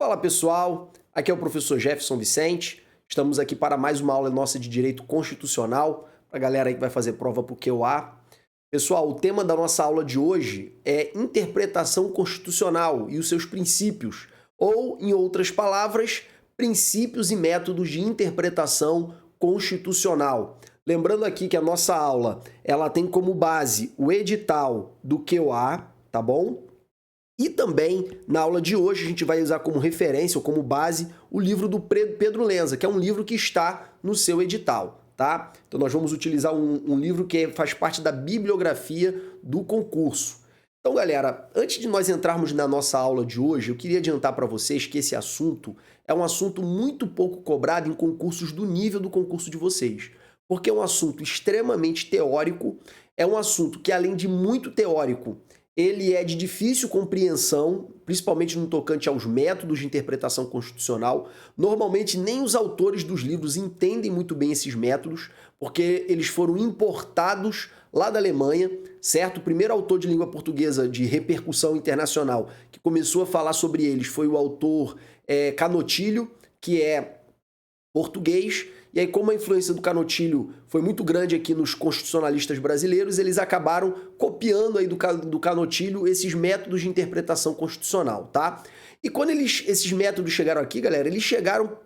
Fala pessoal, aqui é o professor Jefferson Vicente. Estamos aqui para mais uma aula nossa de Direito Constitucional, para a galera aí que vai fazer prova para o QA. Pessoal, o tema da nossa aula de hoje é interpretação constitucional e os seus princípios, ou, em outras palavras, princípios e métodos de interpretação constitucional. Lembrando aqui que a nossa aula ela tem como base o edital do QA, tá bom? E também, na aula de hoje, a gente vai usar como referência ou como base o livro do Pedro Lenza, que é um livro que está no seu edital, tá? Então nós vamos utilizar um livro que faz parte da bibliografia do concurso. Então, galera, antes de nós entrarmos na nossa aula de hoje, eu queria adiantar para vocês que esse assunto é um assunto muito pouco cobrado em concursos do nível do concurso de vocês, porque é um assunto extremamente teórico, é um assunto que, além de muito teórico, ele é de difícil compreensão, principalmente no tocante aos métodos de interpretação constitucional. Normalmente, nem os autores dos livros entendem muito bem esses métodos, porque eles foram importados lá da Alemanha, certo? O primeiro autor de língua portuguesa de repercussão internacional que começou a falar sobre eles foi o autor Canotilho, que é português. E aí, como a influência do Canotilho foi muito grande aqui nos constitucionalistas brasileiros, eles acabaram copiando aí do Canotilho esses métodos de interpretação constitucional, tá? E quando esses métodos chegaram aqui, galera, eles chegaram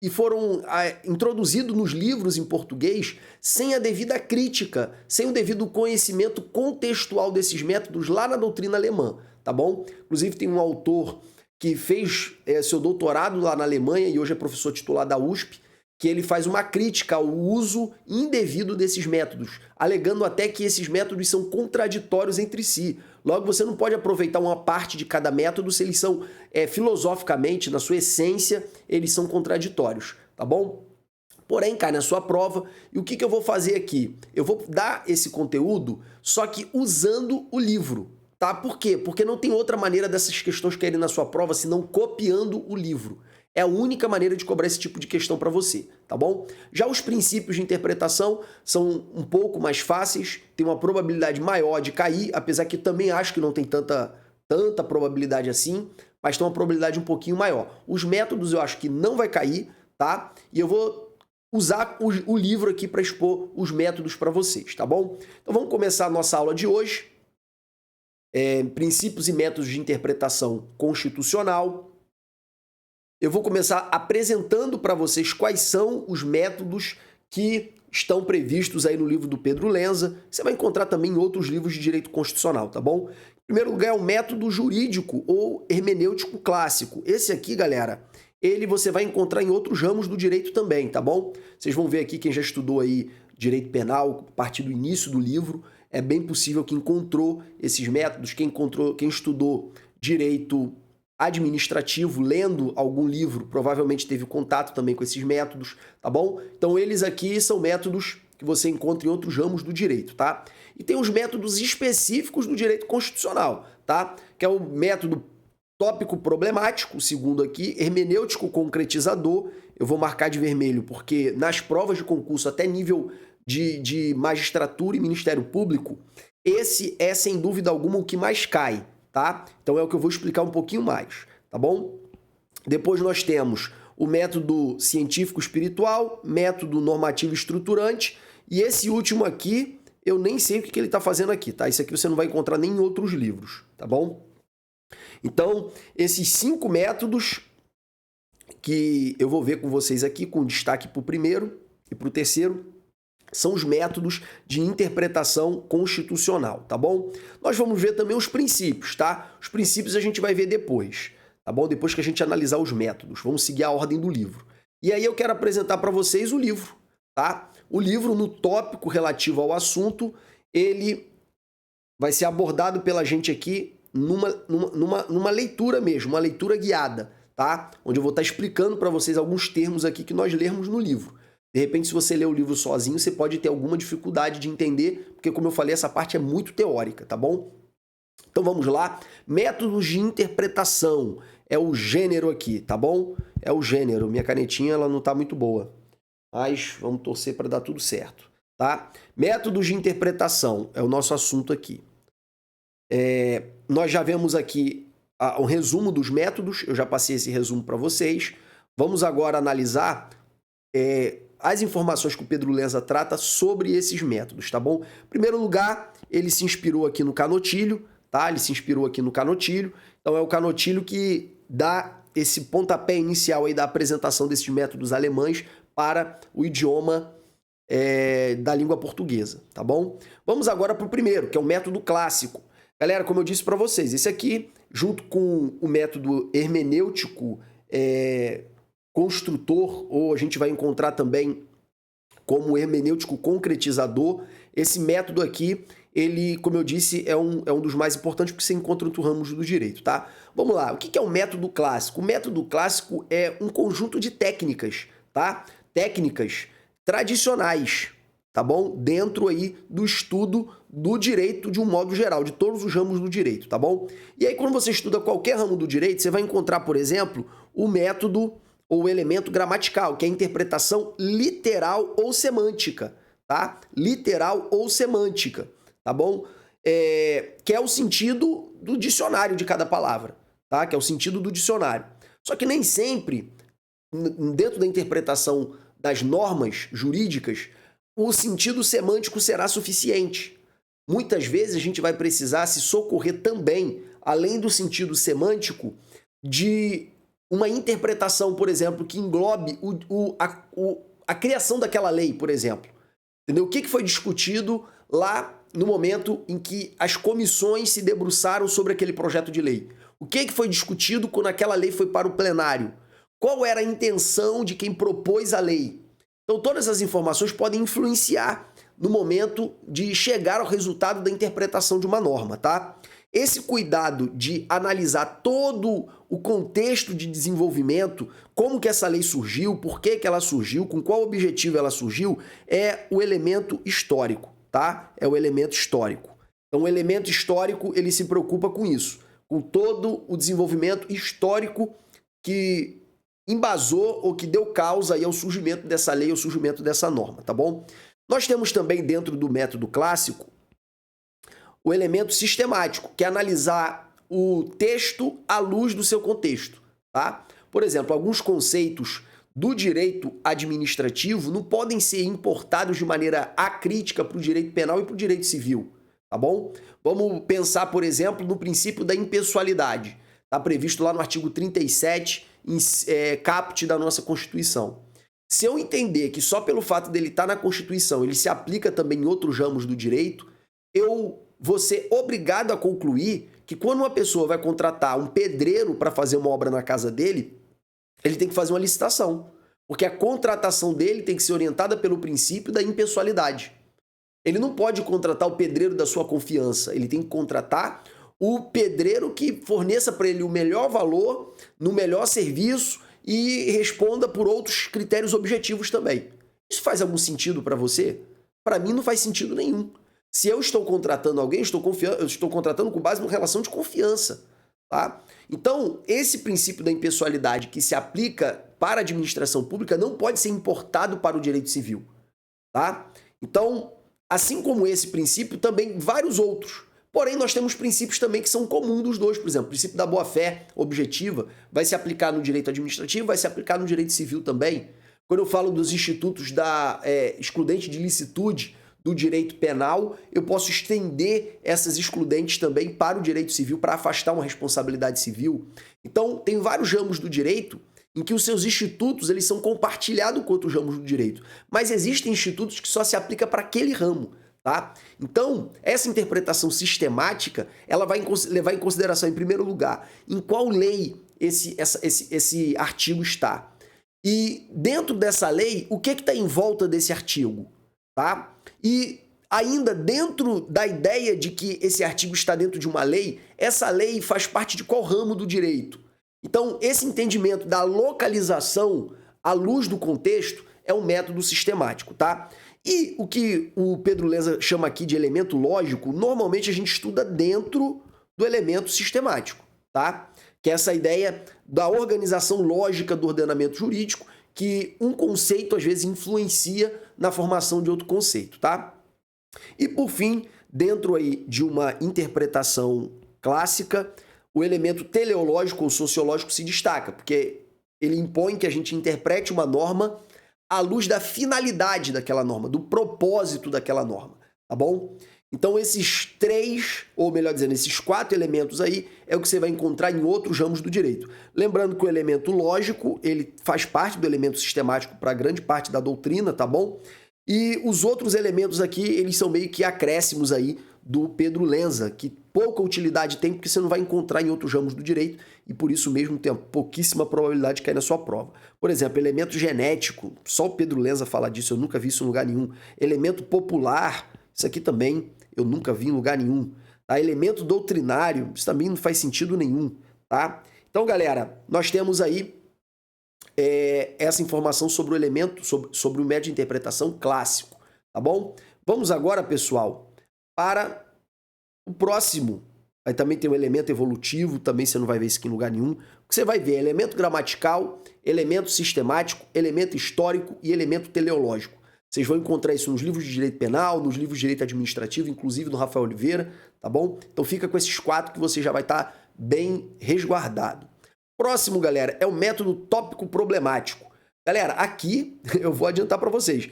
e foram introduzidos nos livros em português sem a devida crítica, sem o devido conhecimento contextual desses métodos lá na doutrina alemã, tá bom? Inclusive tem um autor que fez seu doutorado lá na Alemanha e hoje é professor titular da USP, que ele faz uma crítica ao uso indevido desses métodos, alegando até que esses métodos são contraditórios entre si. Logo, você não pode aproveitar uma parte de cada método se eles são, filosoficamente, na sua essência, eles são contraditórios, tá bom? Porém, cai na sua prova, e o que eu vou fazer aqui? Eu vou dar esse conteúdo, só que usando o livro, tá? Por quê? Porque não tem outra maneira dessas questões caírem na sua prova senão copiando o livro. É a única maneira de cobrar esse tipo de questão para você, tá bom? Já os princípios de interpretação são um pouco mais fáceis, tem uma probabilidade maior de cair, apesar que também acho que não tem tanta probabilidade assim, mas tem uma probabilidade um pouquinho maior. Os métodos eu acho que não vai cair, tá? E eu vou usar o livro aqui para expor os métodos para vocês, tá bom? Então vamos começar a nossa aula de hoje. Princípios e métodos de interpretação constitucional. Eu vou começar apresentando para vocês quais são os métodos que estão previstos aí no livro do Pedro Lenza. Você vai encontrar também em outros livros de direito constitucional, tá bom? Em primeiro lugar é o método jurídico ou hermenêutico clássico. Esse aqui, galera, você vai encontrar em outros ramos do direito também, tá bom? Vocês vão ver aqui quem já estudou aí direito penal a partir do início do livro. É bem possível que encontrou esses métodos, quem estudou direito administrativo, lendo algum livro, provavelmente teve contato também com esses métodos, tá bom? Então eles aqui são métodos que você encontra em outros ramos do direito, tá? E tem os métodos específicos do direito constitucional, tá? Que é o método tópico problemático, o segundo aqui, hermenêutico concretizador. Eu vou marcar de vermelho porque nas provas de concurso até nível de magistratura e Ministério Público, esse é sem dúvida alguma o que mais cai, tá? Então é o que eu vou explicar um pouquinho mais, tá bom? Depois nós temos o método científico espiritual, método normativo estruturante, e esse último aqui, eu nem sei o que ele está fazendo aqui, tá? Isso aqui você não vai encontrar nem em outros livros, tá bom? Então, esses 5 métodos que eu vou ver com vocês aqui, com destaque para o primeiro e para o terceiro, são os métodos de interpretação constitucional, tá bom? Nós vamos ver também os princípios, tá? Os princípios a gente vai ver depois, tá bom? Depois que a gente analisar os métodos. Vamos seguir a ordem do livro. E aí eu quero apresentar para vocês o livro, tá? O livro, no tópico relativo ao assunto, ele vai ser abordado pela gente aqui numa leitura mesmo, uma leitura guiada, tá? Onde eu vou estar explicando para vocês alguns termos aqui que nós lermos no livro. De repente, se você ler o livro sozinho, você pode ter alguma dificuldade de entender, porque, como eu falei, essa parte é muito teórica, tá bom? Então, vamos lá. Métodos de interpretação. É o gênero aqui, tá bom? É o gênero. Minha canetinha, ela não tá muito boa. Mas vamos torcer para dar tudo certo, tá? Métodos de interpretação é o nosso assunto aqui. Nós já vemos aqui um resumo dos métodos, eu já passei esse resumo para vocês. Vamos agora analisar as informações que o Pedro Lenza trata sobre esses métodos, tá bom? Em primeiro lugar, ele se inspirou aqui no Canotilho, tá? Ele se inspirou aqui no Canotilho. Então é o Canotilho que dá esse pontapé inicial aí da apresentação desses métodos alemães para o idioma da língua portuguesa, tá bom? Vamos agora para o primeiro, que é o método clássico. Galera, como eu disse para vocês, esse aqui, junto com o método hermenêutico construtor, ou a gente vai encontrar também como hermenêutico concretizador, esse método aqui, ele, como eu disse, é um dos mais importantes porque você encontra em outros ramos do direito, tá? Vamos lá, o que é o método clássico? O método clássico é um conjunto de técnicas, tá? Técnicas tradicionais, tá bom? Dentro aí do estudo do direito de um modo geral, de todos os ramos do direito, tá bom? E aí quando você estuda qualquer ramo do direito, você vai encontrar, por exemplo, o método ou o elemento gramatical, que é a interpretação literal ou semântica, tá? Literal ou semântica, tá bom? Que é o sentido do dicionário de cada palavra, tá? Que é o sentido do dicionário. Só que nem sempre, dentro da interpretação das normas jurídicas, o sentido semântico será suficiente. Muitas vezes a gente vai precisar se socorrer também, além do sentido semântico, de uma interpretação, por exemplo, que englobe a criação daquela lei, por exemplo. Entendeu? O que foi discutido lá no momento em que as comissões se debruçaram sobre aquele projeto de lei? O que foi discutido quando aquela lei foi para o plenário? Qual era a intenção de quem propôs a lei? Então, todas as informações podem influenciar no momento de chegar ao resultado da interpretação de uma norma, tá? Esse cuidado de analisar todo o contexto de desenvolvimento, como que essa lei surgiu, por que ela surgiu, com qual objetivo ela surgiu, é o elemento histórico, tá? É o elemento histórico. Então, o elemento histórico, ele se preocupa com isso, com todo o desenvolvimento histórico que embasou ou que deu causa aí ao surgimento dessa lei, ao surgimento dessa norma, tá bom? Nós temos também dentro do método clássico o elemento sistemático, que é analisar o texto à luz do seu contexto, tá? Por exemplo, alguns conceitos do direito administrativo não podem ser importados de maneira acrítica para o direito penal e para o direito civil, tá bom? Vamos pensar, por exemplo, no princípio da impessoalidade. Está previsto lá no artigo 37, caput da nossa Constituição. Se eu entender que só pelo fato dele estar na Constituição ele se aplica também em outros ramos do direito, eu vou ser obrigado a concluir que quando uma pessoa vai contratar um pedreiro para fazer uma obra na casa dele, ele tem que fazer uma licitação, porque a contratação dele tem que ser orientada pelo princípio da impessoalidade. Ele não pode contratar o pedreiro da sua confiança, ele tem que contratar o pedreiro que forneça para ele o melhor valor, no melhor serviço e responda por outros critérios objetivos também. Isso faz algum sentido para você? Para mim não faz sentido nenhum. Se eu estou contratando alguém, eu estou contratando com base numa relação de confiança, tá? Então, esse princípio da impessoalidade que se aplica para a administração pública não pode ser importado para o direito civil, tá? Então, assim como esse princípio, também vários outros. Porém, nós temos princípios também que são comuns dos dois. Por exemplo, o princípio da boa-fé objetiva vai se aplicar no direito administrativo, vai se aplicar no direito civil também. Quando eu falo dos institutos da excludente de licitude do direito penal, eu posso estender essas excludentes também para o direito civil, para afastar uma responsabilidade civil. Então, tem vários ramos do direito em que os seus institutos eles são compartilhados com outros ramos do direito. Mas existem institutos que só se aplicam para aquele ramo. Tá? Então, essa interpretação sistemática, ela vai levar em consideração, em primeiro lugar, em qual lei esse artigo está. E dentro dessa lei, o que está em volta desse artigo? Tá? E ainda dentro da ideia de que esse artigo está dentro de uma lei, essa lei faz parte de qual ramo do direito? Então, esse entendimento da localização à luz do contexto é um método sistemático, tá? E o que o Pedro Lenza chama aqui de elemento lógico, normalmente a gente estuda dentro do elemento sistemático, tá? Que é essa ideia da organização lógica do ordenamento jurídico, que um conceito às vezes influencia na formação de outro conceito, tá? E por fim, dentro aí de uma interpretação clássica, o elemento teleológico ou sociológico se destaca, porque ele impõe que a gente interprete uma norma à luz da finalidade daquela norma, do propósito daquela norma, tá bom? Então esses três, ou melhor dizendo, esses 4 elementos aí é o que você vai encontrar em outros ramos do direito. Lembrando que o elemento lógico, ele faz parte do elemento sistemático para grande parte da doutrina, tá bom? E os outros elementos aqui, eles são meio que acréscimos aí do Pedro Lenza, que pouca utilidade tem porque você não vai encontrar em outros ramos do direito e por isso mesmo tem pouquíssima probabilidade de cair na sua prova. Por exemplo, elemento genético, só o Pedro Lenza fala disso, eu nunca vi isso em lugar nenhum. Elemento popular, isso aqui também eu nunca vi em lugar nenhum. Tá? Elemento doutrinário, isso também não faz sentido nenhum. Tá? Então, galera, nós temos aí essa informação sobre o elemento, sobre o método de interpretação clássico. Tá bom? Vamos agora, pessoal, para o próximo. Aí também tem o elemento evolutivo, também você não vai ver isso aqui em lugar nenhum. O que você vai ver é elemento gramatical, elemento sistemático, elemento histórico e elemento teleológico. Vocês vão encontrar isso nos livros de direito penal, nos livros de direito administrativo, inclusive do Rafael Oliveira, tá bom? Então fica com esses 4 que você já vai estar bem resguardado. Próximo, galera, é o método tópico problemático. Galera, aqui eu vou adiantar para vocês.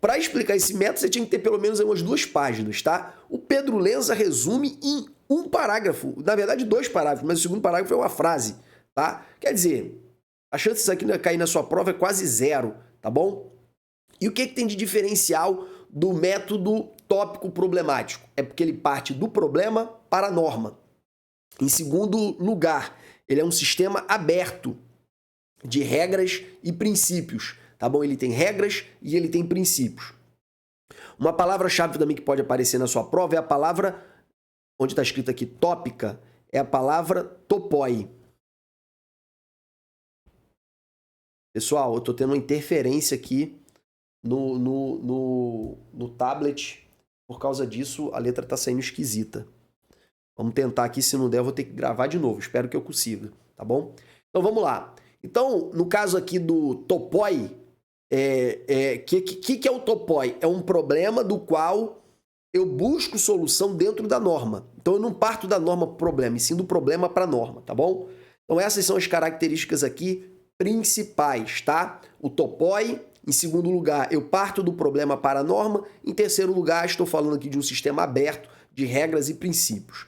Para explicar esse método, você tinha que ter pelo menos umas 2 páginas, tá? O Pedro Lenza resume em um parágrafo, na verdade 2 parágrafos, mas o segundo parágrafo é uma frase, tá? Quer dizer, a chance disso aqui cair na sua prova é quase 0, tá bom? E o que tem de diferencial do método tópico problemático? É porque ele parte do problema para a norma. Em segundo lugar, ele é um sistema aberto de regras e princípios, tá bom? Ele tem regras e ele tem princípios. Uma palavra-chave também que pode aparecer na sua prova é a palavra, onde está escrito aqui tópica, é a palavra topoi. Pessoal, eu estou tendo uma interferência aqui no tablet. Por causa disso, a letra está saindo esquisita. Vamos tentar aqui, se não der, eu vou ter que gravar de novo. Espero que eu consiga, tá bom? Então, vamos lá. Então, no caso aqui do topoi, que é o topoi? É um problema do qual eu busco solução dentro da norma. Então, eu não parto da norma para o problema, e sim do problema para a norma, tá bom? Então, essas são as características aqui principais, tá? O topoi, em segundo lugar, eu parto do problema para a norma. Em terceiro lugar, estou falando aqui de um sistema aberto de regras e princípios.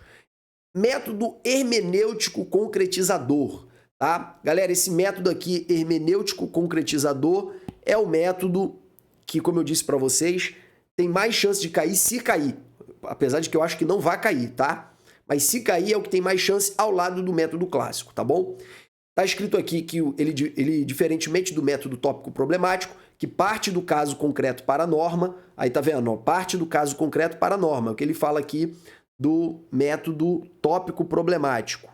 Método hermenêutico concretizador, tá? Galera, esse método aqui, hermenêutico concretizador, é o método que, como eu disse para vocês, tem mais chance de cair se cair. Apesar de que eu acho que não vai cair, tá? Mas se cair é o que tem mais chance ao lado do método clássico, tá bom? Tá escrito aqui que ele, diferentemente do método tópico problemático, que parte do caso concreto para a norma, aí tá vendo, ó, parte do caso concreto para a norma, é o que ele fala aqui do método tópico problemático.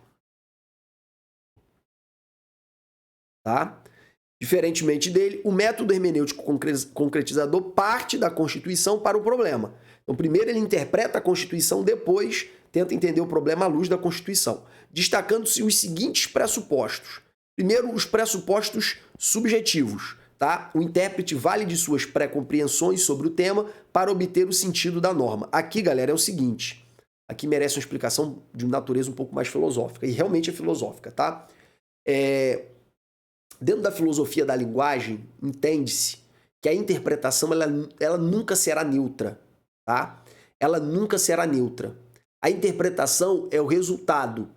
Tá? Diferentemente dele, o método hermenêutico concretizador parte da Constituição para o problema. Então, primeiro ele interpreta a Constituição, depois tenta entender o problema à luz da Constituição, destacando-se os seguintes pressupostos. Primeiro, os pressupostos subjetivos. Tá? O intérprete vale de suas pré-compreensões sobre o tema para obter o sentido da norma. Aqui, galera, é o seguinte. Aqui merece uma explicação de natureza um pouco mais filosófica. E realmente é filosófica, tá? Dentro da filosofia da linguagem, entende-se que a interpretação ela nunca será neutra, tá? Ela nunca será neutra. A interpretação é o resultado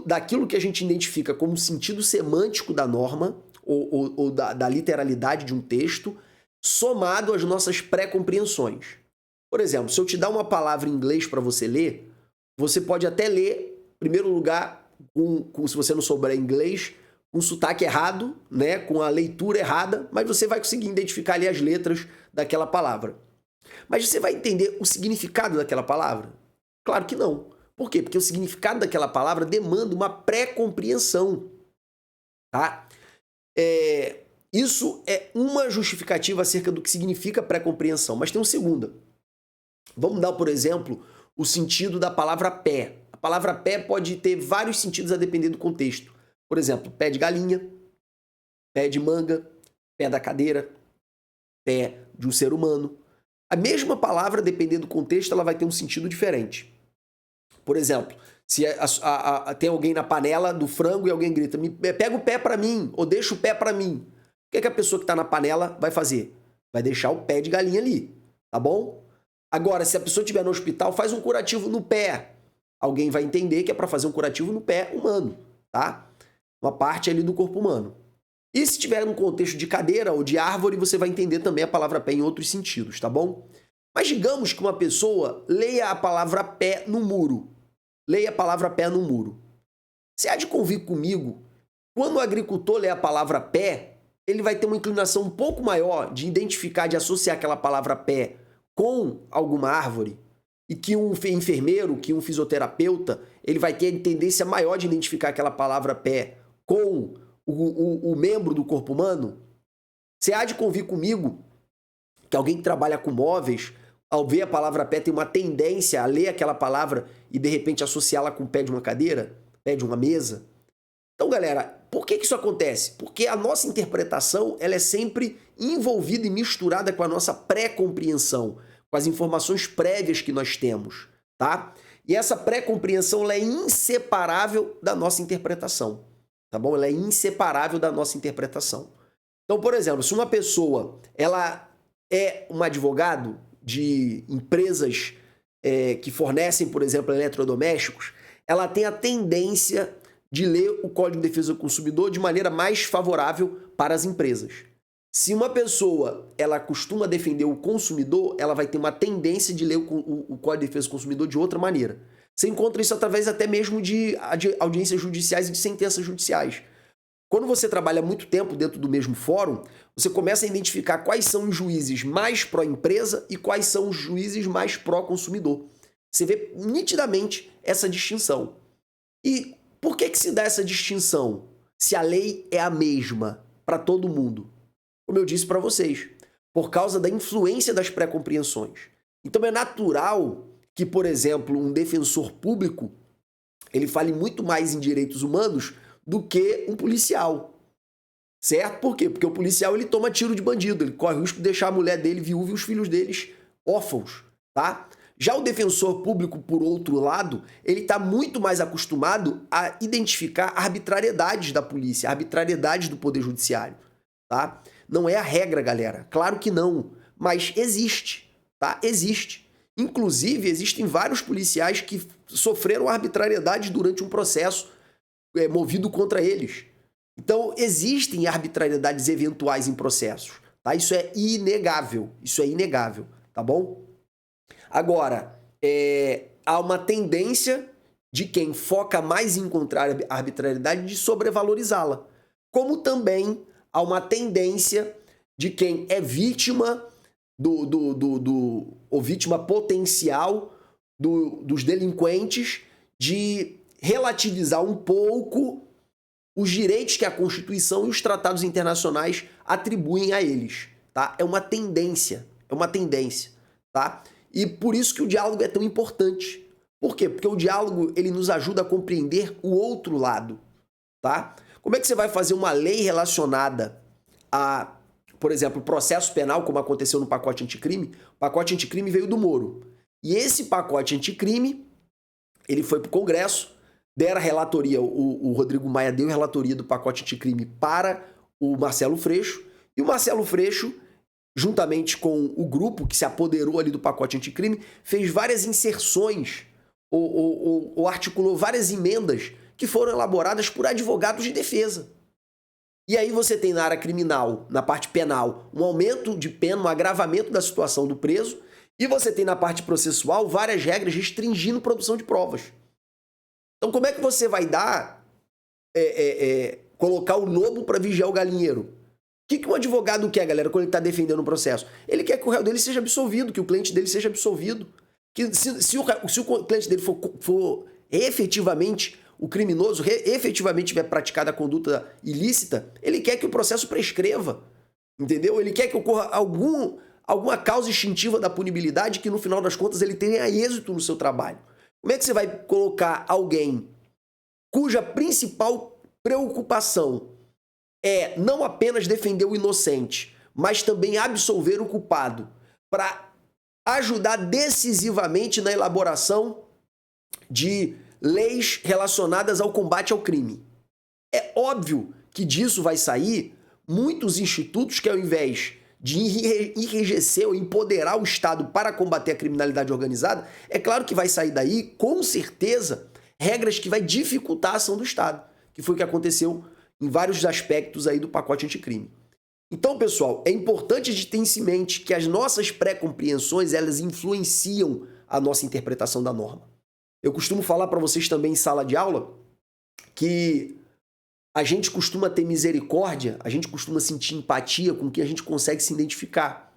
daquilo que a gente identifica como sentido semântico da norma ou da literalidade de um texto, somado às nossas pré-compreensões. Por exemplo, se eu te dar uma palavra em inglês para você ler, você pode até ler, em primeiro lugar, se você não souber inglês, com sotaque errado, né, com a leitura errada, mas você vai conseguir identificar ali as letras daquela palavra. Mas você vai entender o significado daquela palavra? Claro que não. Por quê? Porque o significado daquela palavra demanda uma pré-compreensão. Tá? Isso é uma justificativa acerca do que significa pré-compreensão, mas tem uma segunda. Vamos dar, por exemplo, o sentido da palavra pé. A palavra pé pode ter vários sentidos a depender do contexto. Por exemplo, pé de galinha, pé de manga, pé da cadeira, pé de um ser humano. A mesma palavra, dependendo do contexto, ela vai ter um sentido diferente. Por exemplo, se tem alguém na panela do frango e alguém grita, pega o pé para mim, ou deixa o pé para mim. O que a pessoa que está na panela vai fazer? Vai deixar o pé de galinha ali, tá bom? Agora, se a pessoa estiver no hospital, faz um curativo no pé. Alguém vai entender que é para fazer um curativo no pé humano, tá? Uma parte ali do corpo humano. E se estiver num contexto de cadeira ou de árvore, você vai entender também a palavra pé em outros sentidos, tá bom? Mas digamos que uma pessoa leia a palavra pé no muro. Leia a palavra pé no muro. Você há de convir comigo, quando o agricultor lê a palavra pé, ele vai ter uma inclinação um pouco maior de identificar, de associar aquela palavra pé com alguma árvore, e que um enfermeiro, que um fisioterapeuta, ele vai ter a tendência maior de identificar aquela palavra pé com o membro do corpo humano. Você há de convir comigo que alguém que trabalha com móveis, ao ver a palavra pé, tem uma tendência a ler aquela palavra e de repente associá-la com o pé de uma cadeira, pé de uma mesa. Então, galera, por que isso acontece? Porque a nossa interpretação ela é sempre envolvida e misturada com a nossa pré-compreensão, com as informações prévias que nós temos, tá? E essa pré-compreensão ela é inseparável da nossa interpretação, tá bom? Ela é inseparável da nossa interpretação. Então, por exemplo, se uma pessoa ela é um advogado de empresas que fornecem, por exemplo, eletrodomésticos, ela tem a tendência de ler o Código de Defesa do Consumidor de maneira mais favorável para as empresas. Se uma pessoa ela costuma defender o consumidor, ela vai ter uma tendência de ler o Código de Defesa do Consumidor de outra maneira. Você encontra isso através até mesmo de audiências judiciais e de sentenças judiciais. Quando você trabalha muito tempo dentro do mesmo fórum, você começa a identificar quais são os juízes mais pró-empresa e quais são os juízes mais pró-consumidor. Você vê nitidamente essa distinção. E por que se dá essa distinção se a lei é a mesma para todo mundo? Como eu disse para vocês, por causa da influência das pré-compreensões. Então é natural que, por exemplo, um defensor público ele fale muito mais em direitos humanos do que um policial. Certo? Por quê? Porque o policial ele toma tiro de bandido, ele corre o risco de deixar a mulher dele viúva e os filhos deles órfãos, tá? Já o defensor público, por outro lado, ele está muito mais acostumado a identificar arbitrariedades da polícia, arbitrariedades do Poder Judiciário, tá? Não é a regra, galera. Claro que não, mas existe, tá? Existe. Inclusive, existem vários policiais que sofreram arbitrariedade durante um processo movido contra eles. Então, existem arbitrariedades eventuais em processos, tá? Isso é inegável, tá bom? Agora, há uma tendência de quem foca mais em encontrar a arbitrariedade de sobrevalorizá-la, como também há uma tendência de quem é vítima ou vítima potencial dos delinquentes de relativizar um pouco os direitos que a Constituição e os tratados internacionais atribuem a eles, tá? É uma tendência, tá? E por isso que o diálogo é tão importante. Por quê? Porque o diálogo ele nos ajuda a compreender o outro lado, tá? Como é que você vai fazer uma lei relacionada a, por exemplo, processo penal, como aconteceu no pacote anticrime? O pacote anticrime veio do Moro. E esse pacote anticrime, ele foi para o Congresso, deram a relatoria, o Rodrigo Maia deu a relatoria do pacote anticrime para o Marcelo Freixo, e o Marcelo Freixo, juntamente com o grupo que se apoderou ali do pacote anticrime, fez várias inserções ou articulou várias emendas que foram elaboradas por advogados de defesa. E aí você tem na área criminal, na parte penal, um aumento de pena, um agravamento da situação do preso, e você tem na parte processual várias regras restringindo produção de provas. Então como é que você vai colocar o lobo para vigiar o galinheiro? O que um advogado quer, galera, quando ele está defendendo um processo? Ele quer que o réu dele seja absolvido, que o cliente dele seja absolvido. Que se o cliente dele for efetivamente o criminoso, efetivamente tiver praticado a conduta ilícita, ele quer que o processo prescreva, entendeu? Ele quer que ocorra alguma causa instintiva da punibilidade que no final das contas ele tenha êxito no seu trabalho. Como é que você vai colocar alguém cuja principal preocupação é não apenas defender o inocente, mas também absolver o culpado, para ajudar decisivamente na elaboração de leis relacionadas ao combate ao crime. É óbvio que disso vai sair muitos institutos que, ao invés de enrijecer ou empoderar o Estado para combater a criminalidade organizada, é claro que vai sair daí, com certeza, regras que vai dificultar a ação do Estado, que foi o que aconteceu em vários aspectos aí do pacote anticrime. Então, pessoal, é importante a gente ter em mente que as nossas pré-compreensões, elas influenciam a nossa interpretação da norma. Eu costumo falar para vocês também em sala de aula que a gente costuma ter misericórdia, a gente costuma sentir empatia com quem a gente consegue se identificar.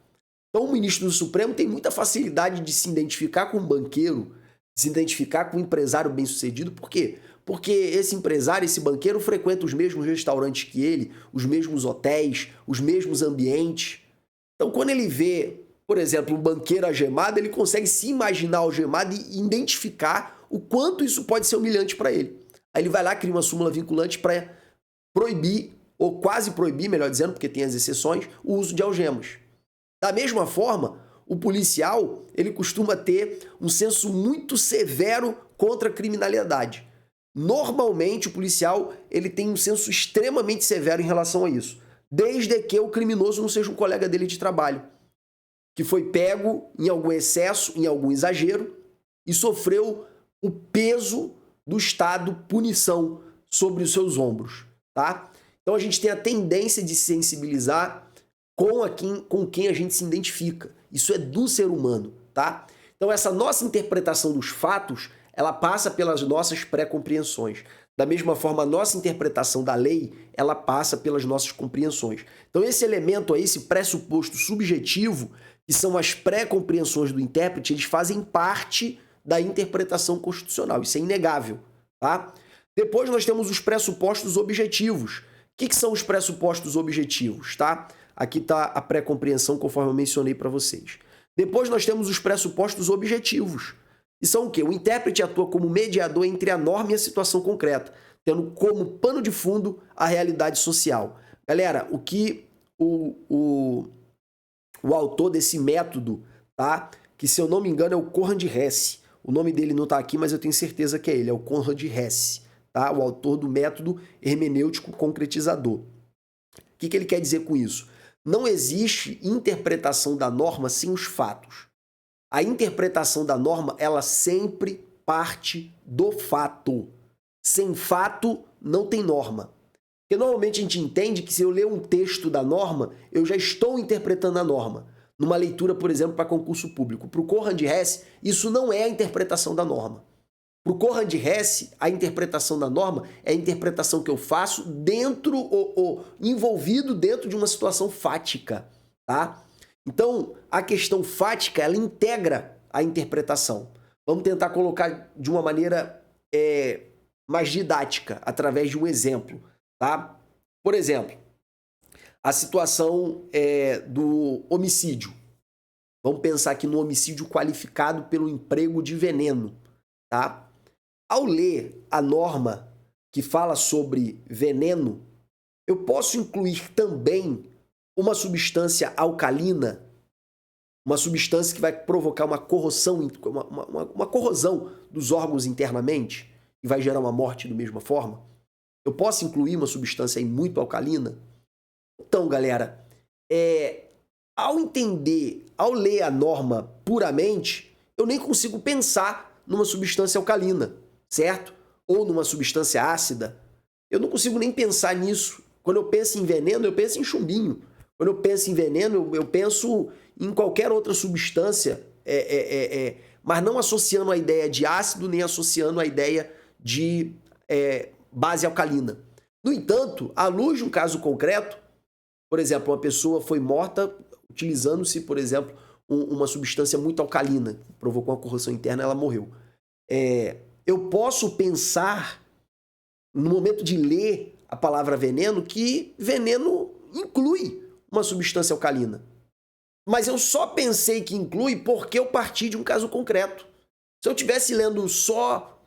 Então, o ministro do Supremo tem muita facilidade de se identificar com um banqueiro, de se identificar com um empresário bem-sucedido. Por quê? Porque esse empresário, esse banqueiro frequenta os mesmos restaurantes que ele, os mesmos hotéis, os mesmos ambientes. Então, quando ele vê, por exemplo, um banqueiro algemado, ele consegue se imaginar algemado e identificar o quanto isso pode ser humilhante para ele. Aí ele vai lá, cria uma súmula vinculante para proibir, ou quase proibir, melhor dizendo, porque tem as exceções, o uso de algemas. Da mesma forma, o policial, ele costuma ter um senso muito severo contra a criminalidade. Normalmente, o policial, ele tem um senso extremamente severo em relação a isso, desde que o criminoso não seja um colega dele de trabalho, que foi pego em algum excesso, em algum exagero, e sofreu o peso do Estado punição sobre os seus ombros. Tá? Então a gente tem a tendência de se sensibilizar com quem a gente se identifica. Isso é do ser humano, tá? Então essa nossa interpretação dos fatos, ela passa pelas nossas pré-compreensões. Da mesma forma, a nossa interpretação da lei, ela passa pelas nossas compreensões. Então esse elemento aí, esse pressuposto subjetivo, que são as pré-compreensões do intérprete, eles fazem parte da interpretação constitucional. Isso é inegável, tá? Depois nós temos os pressupostos objetivos. O que são os pressupostos objetivos, tá? Aqui está a pré-compreensão, conforme eu mencionei para vocês. Depois nós temos os pressupostos objetivos. E são o quê? O intérprete atua como mediador entre a norma e a situação concreta, tendo como pano de fundo a realidade social. Galera, o que o autor desse método, tá? Que, se eu não me engano, é o Conrad Hesse. O nome dele não está aqui, mas eu tenho certeza que é ele, é o Conrad Hesse. Tá? O autor do método hermenêutico concretizador. O que ele quer dizer com isso? Não existe interpretação da norma sem os fatos. A interpretação da norma, ela sempre parte do fato. Sem fato, não tem norma. Porque normalmente a gente entende que se eu ler um texto da norma, eu já estou interpretando a norma. Numa leitura, por exemplo, para concurso público. Para o Conrad Hesse, isso não é a interpretação da norma. Para o Conrad Hesse, a interpretação da norma é a interpretação que eu faço envolvido dentro de uma situação fática, tá? Então, a questão fática, ela integra a interpretação. Vamos tentar colocar de uma maneira mais didática, através de um exemplo, tá? Por exemplo, a situação do homicídio. Vamos pensar aqui no homicídio qualificado pelo emprego de veneno, tá? Ao ler a norma que fala sobre veneno, eu posso incluir também uma substância alcalina, uma substância que vai provocar uma corrosão, uma corrosão dos órgãos internamente e vai gerar uma morte da mesma forma? Eu posso incluir uma substância aí muito alcalina? Então, galera, ao ler a norma puramente, eu nem consigo pensar numa substância alcalina, certo? Ou numa substância ácida. Eu não consigo nem pensar nisso. Quando eu penso em veneno, eu penso em chumbinho. Quando eu penso em veneno, eu penso em qualquer outra substância, mas não associando a ideia de ácido, nem associando a ideia de base alcalina. No entanto, à luz de um caso concreto, por exemplo, uma pessoa foi morta utilizando-se, por exemplo, uma substância muito alcalina, que provocou uma corrosão interna, ela morreu. Eu posso pensar, no momento de ler a palavra veneno, que veneno inclui uma substância alcalina. Mas eu só pensei que inclui porque eu parti de um caso concreto. Se eu estivesse lendo só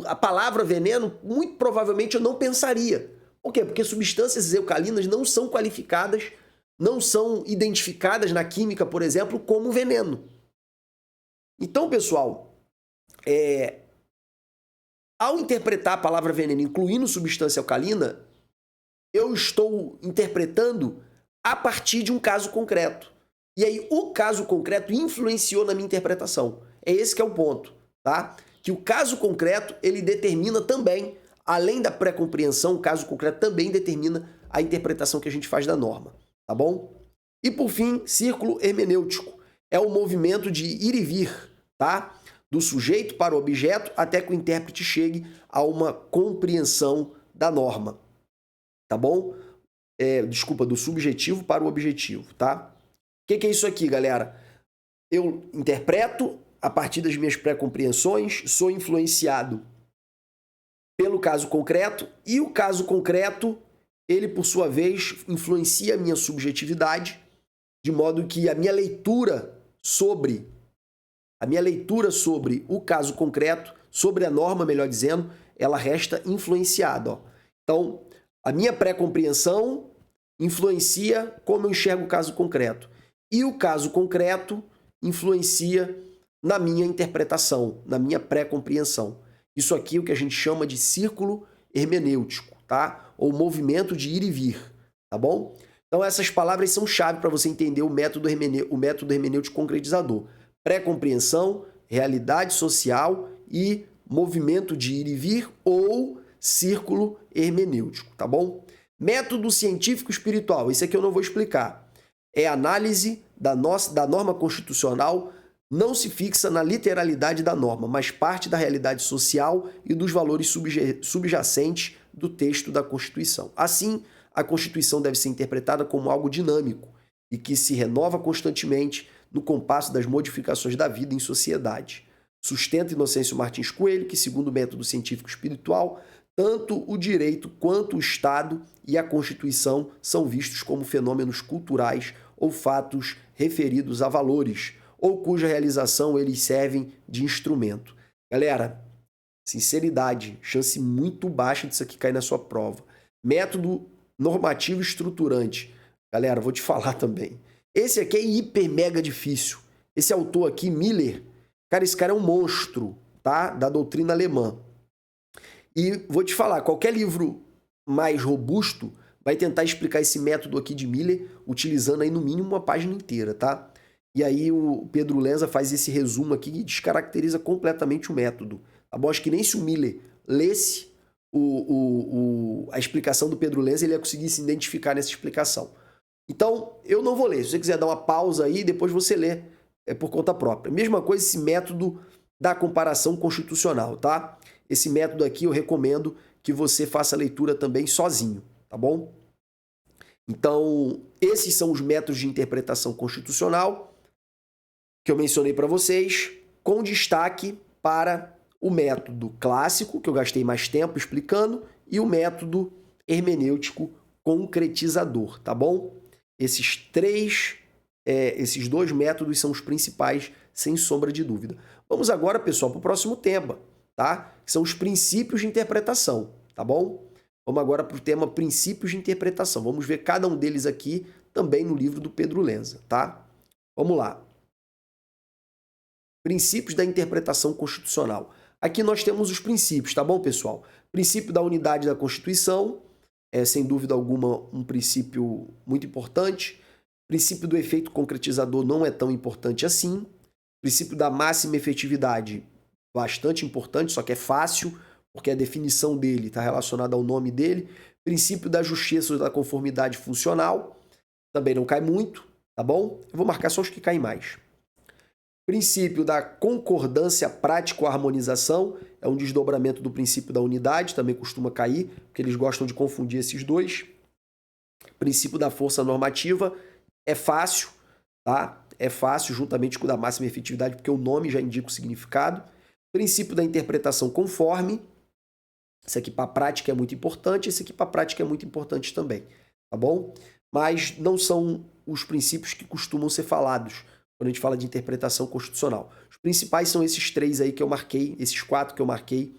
a palavra veneno, muito provavelmente eu não pensaria. Por quê? Porque substâncias alcalinas não são qualificadas, não são identificadas na química, por exemplo, como veneno. Então, pessoal, ao interpretar a palavra veneno incluindo substância alcalina, eu estou interpretando a partir de um caso concreto. E aí o caso concreto influenciou na minha interpretação. É esse que é o ponto, tá? Que o caso concreto, ele determina também, além da pré-compreensão, o caso concreto também determina a interpretação que a gente faz da norma, tá bom? E por fim, círculo hermenêutico. É o movimento de ir e vir, tá? Do sujeito para o objeto até que o intérprete chegue a uma compreensão da norma, tá bom? Do subjetivo para o objetivo, tá? O que é isso aqui, galera? Eu interpreto a partir das minhas pré-compreensões, sou influenciado pelo caso concreto e o caso concreto, ele, por sua vez, influencia a minha subjetividade, de modo que a minha leitura sobre o caso concreto, sobre a norma, melhor dizendo, ela resta influenciada. Ó. Então, a minha pré-compreensão influencia como eu enxergo o caso concreto. E o caso concreto influencia na minha interpretação, na minha pré-compreensão. Isso aqui é o que a gente chama de círculo hermenêutico, tá? Ou movimento de ir e vir, tá bom? Então essas palavras são chave para você entender o método hermenêutico concretizador. Pré-compreensão, realidade social e movimento de ir e vir ou círculo hermenêutico, tá bom? Método científico espiritual, esse aqui eu não vou explicar. É análise da norma constitucional, não se fixa na literalidade da norma, mas parte da realidade social e dos valores subjacentes do texto da Constituição. Assim, a Constituição deve ser interpretada como algo dinâmico e que se renova constantemente no compasso das modificações da vida em sociedade. Sustenta Inocêncio Martins Coelho que, segundo o método científico espiritual, tanto o direito quanto o Estado e a Constituição são vistos como fenômenos culturais ou fatos referidos a valores, ou cuja realização eles servem de instrumento. Galera, sinceridade, chance muito baixa disso aqui cair na sua prova. Método normativo estruturante. Galera, vou te falar também. Esse aqui é hiper mega difícil. Esse autor aqui, Miller, cara, esse cara é um monstro, tá? Da doutrina alemã. E vou te falar, qualquer livro mais robusto vai tentar explicar esse método aqui de Miller, utilizando aí no mínimo uma página inteira, tá? E aí o Pedro Lenza faz esse resumo aqui e descaracteriza completamente o método. Tá bom? Acho que nem se o Miller lesse a explicação do Pedro Lenza, ele ia conseguir se identificar nessa explicação. Então, eu não vou ler. Se você quiser dar uma pausa aí, depois você lê por conta própria. Mesma coisa esse método da comparação constitucional, tá? Esse método aqui eu recomendo que você faça a leitura também sozinho, tá bom? Então, esses são os métodos de interpretação constitucional que eu mencionei para vocês, com destaque para o método clássico, que eu gastei mais tempo explicando, e o método hermenêutico concretizador, tá bom? Esses dois métodos são os principais, sem sombra de dúvida. Vamos agora, pessoal, para o próximo tema, tá? Que são os princípios de interpretação, tá bom? Vamos agora para o tema princípios de interpretação. Vamos ver cada um deles aqui também no livro do Pedro Lenza, tá? Vamos lá. Princípios da interpretação constitucional. Aqui nós temos os princípios, tá bom, pessoal? Princípio da unidade da Constituição, sem dúvida alguma um princípio muito importante. Princípio do efeito concretizador não é tão importante assim. Princípio da máxima efetividade, bastante importante, só que é fácil, porque a definição dele está relacionada ao nome dele. Princípio da justiça ou da conformidade funcional, também não cai muito, tá bom? Eu vou marcar só os que caem mais. Princípio da concordância prática ou harmonização é um desdobramento do princípio da unidade, também costuma cair, porque eles gostam de confundir esses dois. Princípio da força normativa é fácil, tá? É fácil juntamente com o da máxima efetividade, porque o nome já indica o significado. Princípio da interpretação conforme. Esse aqui para a prática é muito importante, esse aqui para a prática é muito importante também, tá bom? Mas não são os princípios que costumam ser falados quando a gente fala de interpretação constitucional. Os principais são esses três aí que eu marquei, esses quatro que eu marquei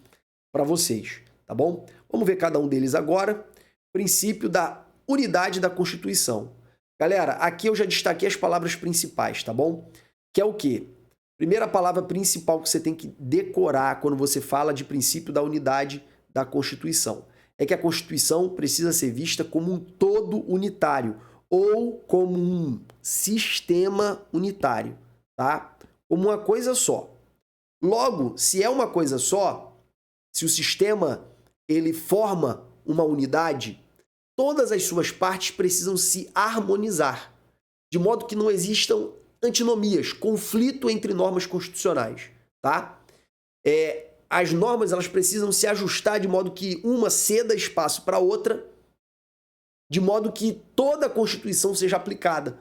para vocês, tá bom? Vamos ver cada um deles agora. Princípio da unidade da Constituição. Galera, aqui eu já destaquei as palavras principais, tá bom? Que é o quê? Primeira palavra principal que você tem que decorar quando você fala de princípio da unidade da Constituição é que a Constituição precisa ser vista como um todo unitário ou como um sistema unitário, tá? Como uma coisa só. Logo, se é uma coisa só, se o sistema ele forma uma unidade, todas as suas partes precisam se harmonizar, de modo que não existam antinomias, conflito entre normas constitucionais, tá? As normas elas precisam se ajustar de modo que uma ceda espaço para outra, de modo que toda a Constituição seja aplicada,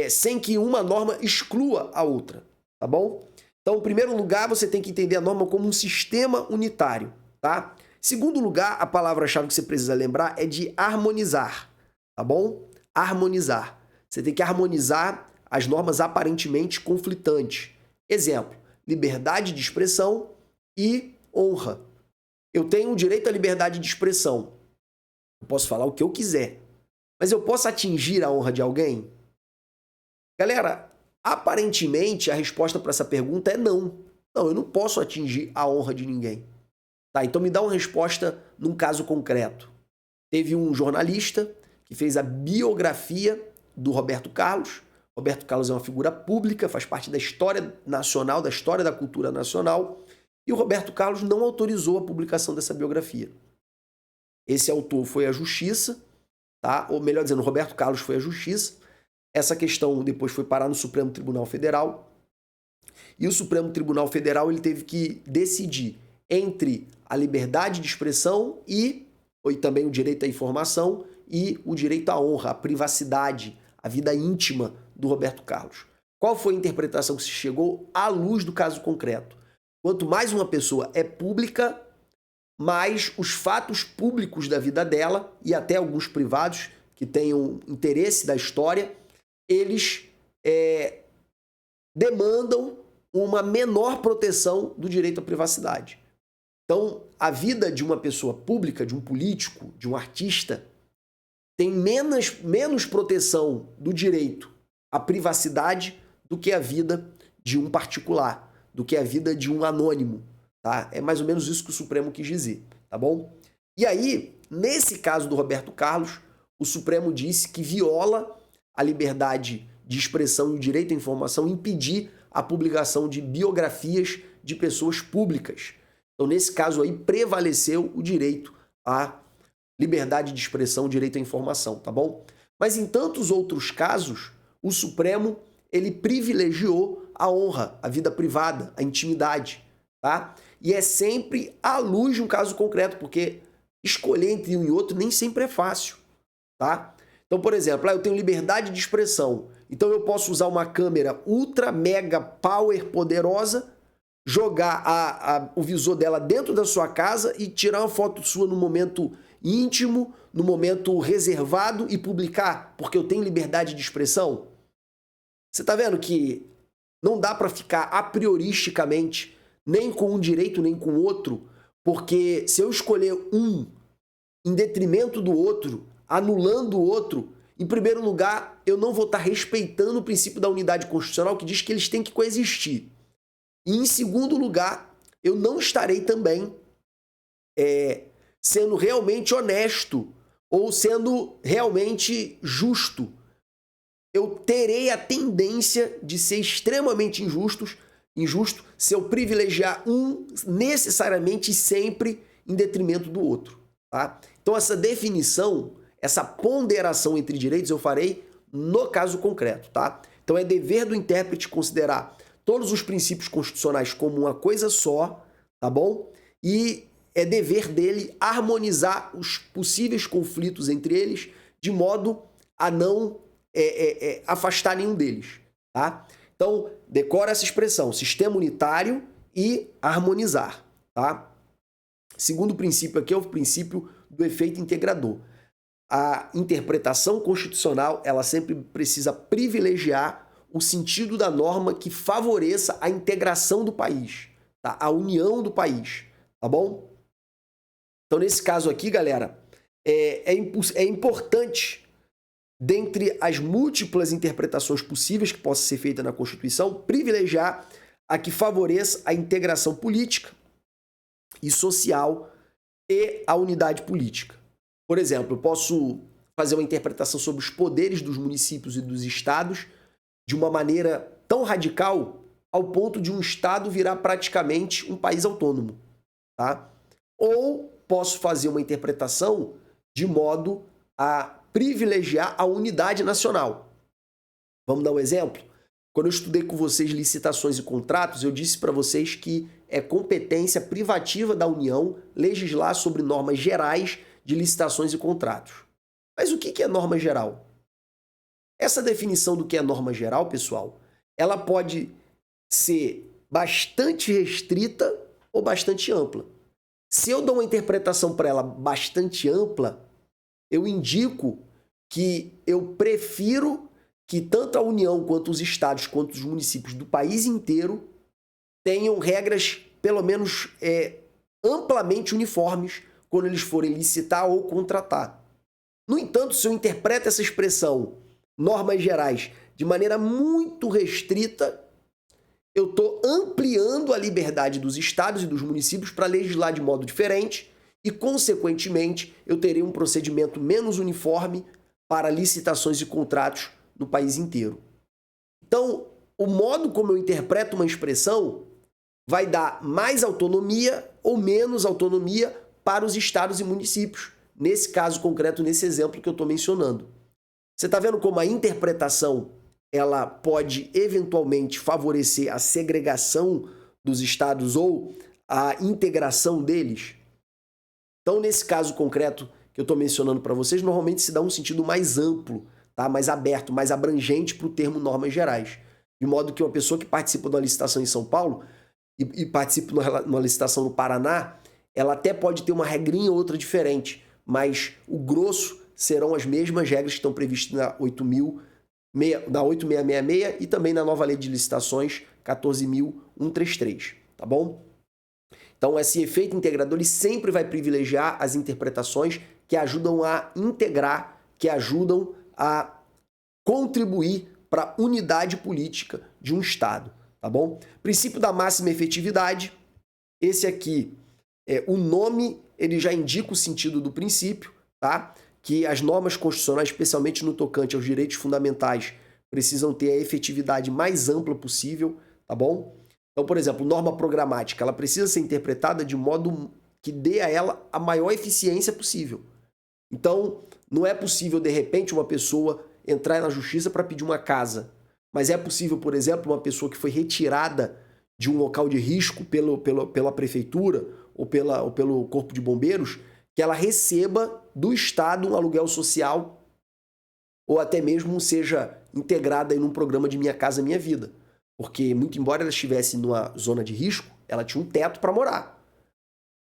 sem que uma norma exclua a outra, tá bom? Então, em primeiro lugar, você tem que entender a norma como um sistema unitário, tá? Segundo lugar, a palavra-chave que você precisa lembrar é de harmonizar, tá bom? Harmonizar. Você tem que harmonizar as normas aparentemente conflitantes. Exemplo, liberdade de expressão e honra. Eu tenho o direito à liberdade de expressão. Eu posso falar o que eu quiser, mas eu posso atingir a honra de alguém? Galera, aparentemente a resposta para essa pergunta é não. Não, eu não posso atingir a honra de ninguém. Tá, então me dá uma resposta num caso concreto. Teve um jornalista que fez a biografia do Roberto Carlos. Roberto Carlos é uma figura pública, faz parte da história nacional, da história da cultura nacional, e o Roberto Carlos não autorizou a publicação dessa biografia. Esse autor foi à justiça, tá? Ou melhor dizendo, o Roberto Carlos foi à justiça. Essa questão depois foi parar no Supremo Tribunal Federal. E o Supremo Tribunal Federal ele teve que decidir entre a liberdade de expressão e também o direito à informação e o direito à honra, à privacidade, à vida íntima do Roberto Carlos. Qual foi a interpretação que se chegou à luz do caso concreto? Quanto mais uma pessoa é pública, mais os fatos públicos da vida dela, e até alguns privados que tenham interesse da história, eles demandam uma menor proteção do direito à privacidade. Então, a vida de uma pessoa pública, de um político, de um artista, tem menos proteção do direito à privacidade do que a vida de um particular, do que a vida de um anônimo, tá? É mais ou menos isso que o Supremo quis dizer, tá bom? E aí, nesse caso do Roberto Carlos, o Supremo disse que viola a liberdade de expressão e o direito à informação impedir a publicação de biografias de pessoas públicas. Então, nesse caso aí, prevaleceu o direito à liberdade de expressão, o direito à informação, tá bom? Mas em tantos outros casos, o Supremo, ele privilegiou a honra, a vida privada, a intimidade, tá? E é sempre à luz de um caso concreto, porque escolher entre um e outro nem sempre é fácil, tá? Então, por exemplo, eu tenho liberdade de expressão, então eu posso usar uma câmera ultra, mega, power, poderosa, jogar o visor dela dentro da sua casa e tirar uma foto sua no momento íntimo, no momento reservado e publicar, porque eu tenho liberdade de expressão. Você tá vendo que não dá para ficar a prioristicamente nem com um direito nem com o outro, porque se eu escolher um em detrimento do outro, anulando o outro, em primeiro lugar, eu não vou estar respeitando o princípio da unidade constitucional que diz que eles têm que coexistir. E em segundo lugar, eu não estarei também sendo realmente honesto ou sendo realmente justo. Eu terei a tendência de ser extremamente injusto se eu privilegiar um necessariamente e sempre em detrimento do outro, tá? Então essa definição, essa ponderação entre direitos eu farei no caso concreto, tá? Então é dever do intérprete considerar todos os princípios constitucionais como uma coisa só, tá bom? E é dever dele harmonizar os possíveis conflitos entre eles de modo a não afastar nenhum deles, tá? Então, decora essa expressão, sistema unitário e harmonizar, tá? Segundo princípio aqui é o princípio do efeito integrador. A interpretação constitucional, ela sempre precisa privilegiar o sentido da norma que favoreça a integração do país, tá? A união do país, tá bom? Então, nesse caso aqui, galera, é importante dentre as múltiplas interpretações possíveis que possa ser feita na Constituição, privilegiar a que favoreça a integração política e social e a unidade política. Por exemplo, eu posso fazer uma interpretação sobre os poderes dos municípios e dos estados de uma maneira tão radical ao ponto de um estado virar praticamente um país autônomo, tá? Ou posso fazer uma interpretação de modo a privilegiar a unidade nacional. Vamos dar um exemplo? Quando eu estudei com vocês licitações e contratos, eu disse para vocês que é competência privativa da União legislar sobre normas gerais de licitações e contratos. Mas o que é norma geral? Essa definição do que é norma geral, pessoal, ela pode ser bastante restrita ou bastante ampla. Se eu dou uma interpretação para ela bastante ampla, eu indico que eu prefiro que tanto a União, quanto os estados, quanto os municípios do país inteiro tenham regras, pelo menos amplamente uniformes, quando eles forem licitar ou contratar. No entanto, se eu interpreto essa expressão, normas gerais, de maneira muito restrita, eu estou ampliando a liberdade dos estados e dos municípios para legislar de modo diferente e, consequentemente, eu terei um procedimento menos uniforme para licitações e contratos no país inteiro. Então, o modo como eu interpreto uma expressão vai dar mais autonomia ou menos autonomia para os estados e municípios, nesse caso concreto, nesse exemplo que eu estou mencionando. Você está vendo como a interpretação ela pode eventualmente favorecer a segregação dos estados ou a integração deles? Então, nesse caso concreto que eu estou mencionando para vocês, normalmente se dá um sentido mais amplo, tá? Mais aberto, mais abrangente para o termo normas gerais. De modo que uma pessoa que participa de uma licitação em São Paulo e participa de uma licitação no Paraná, ela até pode ter uma regrinha ou outra diferente, mas o grosso serão as mesmas regras que estão previstas na 8666 e também na nova lei de licitações 14.133, tá bom? Então, esse efeito integrador ele sempre vai privilegiar as interpretações que ajudam a integrar, que ajudam a contribuir para a unidade política de um Estado, tá bom? Princípio da máxima efetividade, esse aqui, o nome, ele já indica o sentido do princípio, tá? Que as normas constitucionais, especialmente no tocante aos direitos fundamentais, precisam ter a efetividade mais ampla possível, tá bom? Então, por exemplo, norma programática, ela precisa ser interpretada de modo que dê a ela a maior eficiência possível. Então, não é possível, de repente, uma pessoa entrar na justiça para pedir uma casa, mas é possível, por exemplo, uma pessoa que foi retirada de um local de risco pela prefeitura ou pelo corpo de bombeiros, que ela receba do Estado um aluguel social ou até mesmo seja integrada em um programa de Minha Casa Minha Vida. Porque, muito embora ela estivesse numa zona de risco, ela tinha um teto para morar.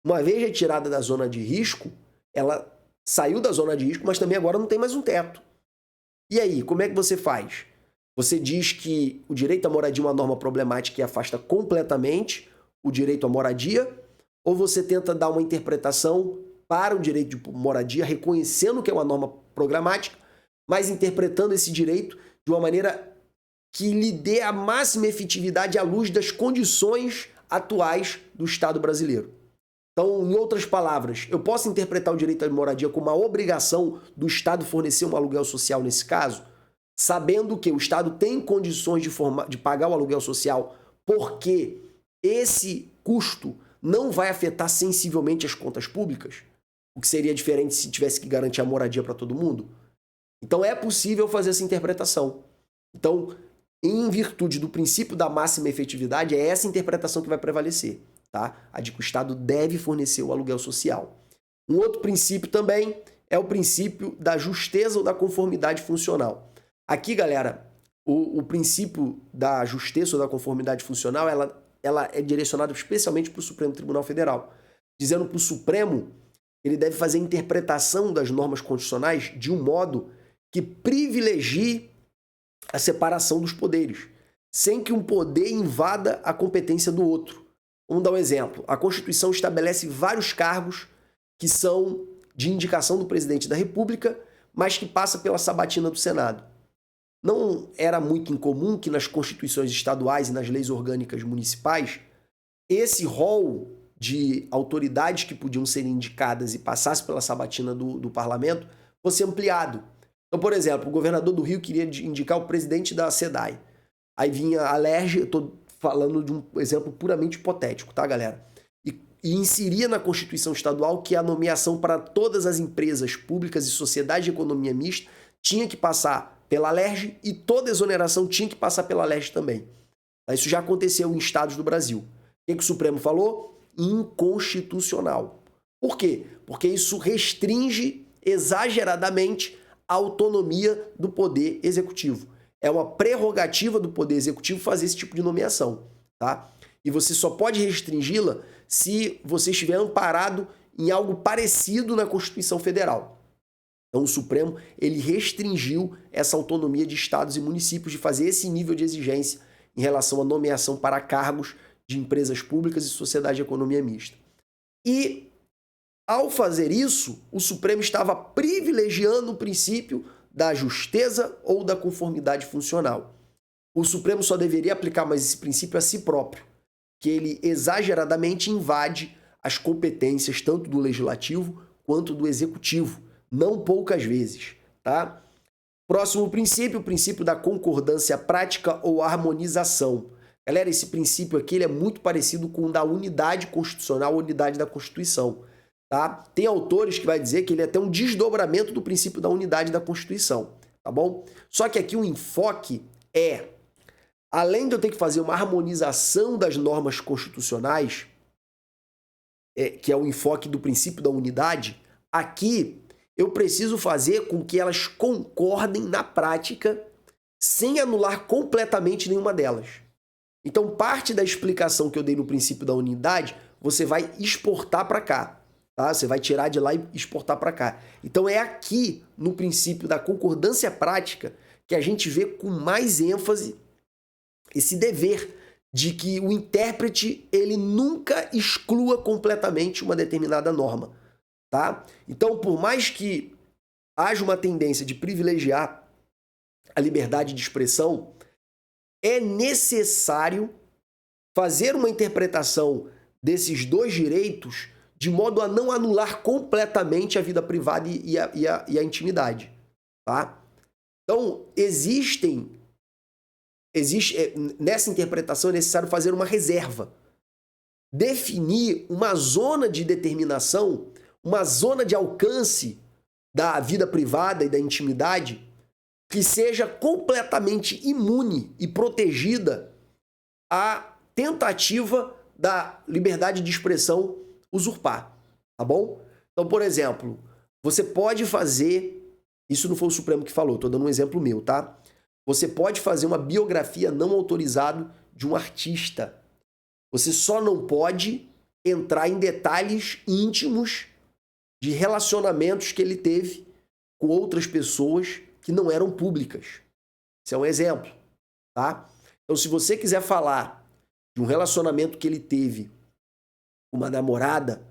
Uma vez retirada da zona de risco, ela saiu da zona de risco, mas também agora não tem mais um teto. E aí, como é que você faz? Você diz que o direito à moradia é uma norma problemática e afasta completamente o direito à moradia, ou você tenta dar uma interpretação para o direito de moradia, reconhecendo que é uma norma programática, mas interpretando esse direito de uma maneira que lhe dê a máxima efetividade à luz das condições atuais do Estado brasileiro. Então, em outras palavras, eu posso interpretar o direito à moradia como uma obrigação do Estado fornecer um aluguel social nesse caso, sabendo que o Estado tem condições de pagar o aluguel social porque esse custo não vai afetar sensivelmente as contas públicas, o que seria diferente se tivesse que garantir a moradia para todo mundo. Então é possível fazer essa interpretação. Então, em virtude do princípio da máxima efetividade, é essa interpretação que vai prevalecer, tá? A de que o Estado deve fornecer o aluguel social. Um outro princípio também é o princípio da justeza ou da conformidade funcional. Aqui, galera, o princípio da justeza ou da conformidade funcional, ela é direcionada especialmente para o Supremo Tribunal Federal, dizendo para o Supremo ele deve fazer a interpretação das normas constitucionais de um modo que privilegie a separação dos poderes, sem que um poder invada a competência do outro. Vamos dar um exemplo. A Constituição estabelece vários cargos que são de indicação do presidente da República, mas que passa pela sabatina do Senado. Não era muito incomum que nas constituições estaduais e nas leis orgânicas municipais, esse rol de autoridades que podiam ser indicadas e passasse pela sabatina do parlamento fosse ampliado. Então, por exemplo, o governador do Rio queria indicar o presidente da SEDAI. Aí vinha a LERJ, eu estou falando de um exemplo puramente hipotético, tá, galera? E inseria na Constituição Estadual que a nomeação para todas as empresas públicas e sociedades de economia mista tinha que passar pela LERJ e toda exoneração tinha que passar pela LERJ também. Isso já aconteceu em estados do Brasil. O que o Supremo falou? Inconstitucional. Por quê? Porque isso restringe exageradamente a autonomia do Poder Executivo. É uma prerrogativa do Poder Executivo fazer esse tipo de nomeação, tá? E você só pode restringi-la se você estiver amparado em algo parecido na Constituição Federal. Então o Supremo, ele restringiu essa autonomia de estados e municípios de fazer esse nível de exigência em relação à nomeação para cargos de empresas públicas e sociedade de economia mista. E, ao fazer isso, o Supremo estava privilegiando o princípio da justeza ou da conformidade funcional. O Supremo só deveria aplicar mais esse princípio a si próprio, que ele exageradamente invade as competências tanto do legislativo quanto do executivo, não poucas vezes, tá? Próximo princípio, o princípio da concordância prática ou harmonização. Galera, esse princípio aqui ele é muito parecido com o da unidade constitucional, unidade da Constituição, tá? Tem autores que vai dizer que ele é até um desdobramento do princípio da unidade da Constituição, tá bom? Só que aqui o enfoque é, além de eu ter que fazer uma harmonização das normas constitucionais, que é o enfoque do princípio da unidade, aqui eu preciso fazer com que elas concordem na prática sem anular completamente nenhuma delas. Então, parte da explicação que eu dei no princípio da unidade, você vai exportar para cá, tá? Você vai tirar de lá e exportar para cá. Então, é aqui, no princípio da concordância prática, que a gente vê com mais ênfase esse dever de que o intérprete ele nunca exclua completamente uma determinada norma, tá? Então, por mais que haja uma tendência de privilegiar a liberdade de expressão, é necessário fazer uma interpretação desses dois direitos de modo a não anular completamente a vida privada e a intimidade, tá? Então, nessa interpretação é necessário fazer uma reserva, definir uma zona de determinação, uma zona de alcance da vida privada e da intimidade que seja completamente imune e protegida à tentativa da liberdade de expressão usurpar, tá bom? Então, por exemplo, você pode fazer, isso não foi o Supremo que falou, tô dando um exemplo meu, tá? Você pode fazer uma biografia não autorizada de um artista. Você só não pode entrar em detalhes íntimos de relacionamentos que ele teve com outras pessoas que não eram públicas. Isso é um exemplo, tá? Então, se você quiser falar de um relacionamento que ele teve com uma namorada,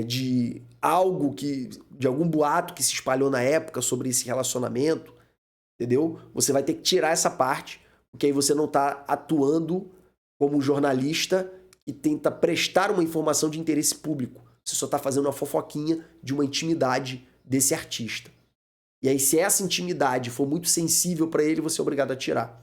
de algum boato que se espalhou na época sobre esse relacionamento, entendeu? Você vai ter que tirar essa parte, porque aí você não está atuando como jornalista e tenta prestar uma informação de interesse público. Você só está fazendo uma fofoquinha de uma intimidade desse artista. E aí, se essa intimidade for muito sensível para ele, você é obrigado a tirar.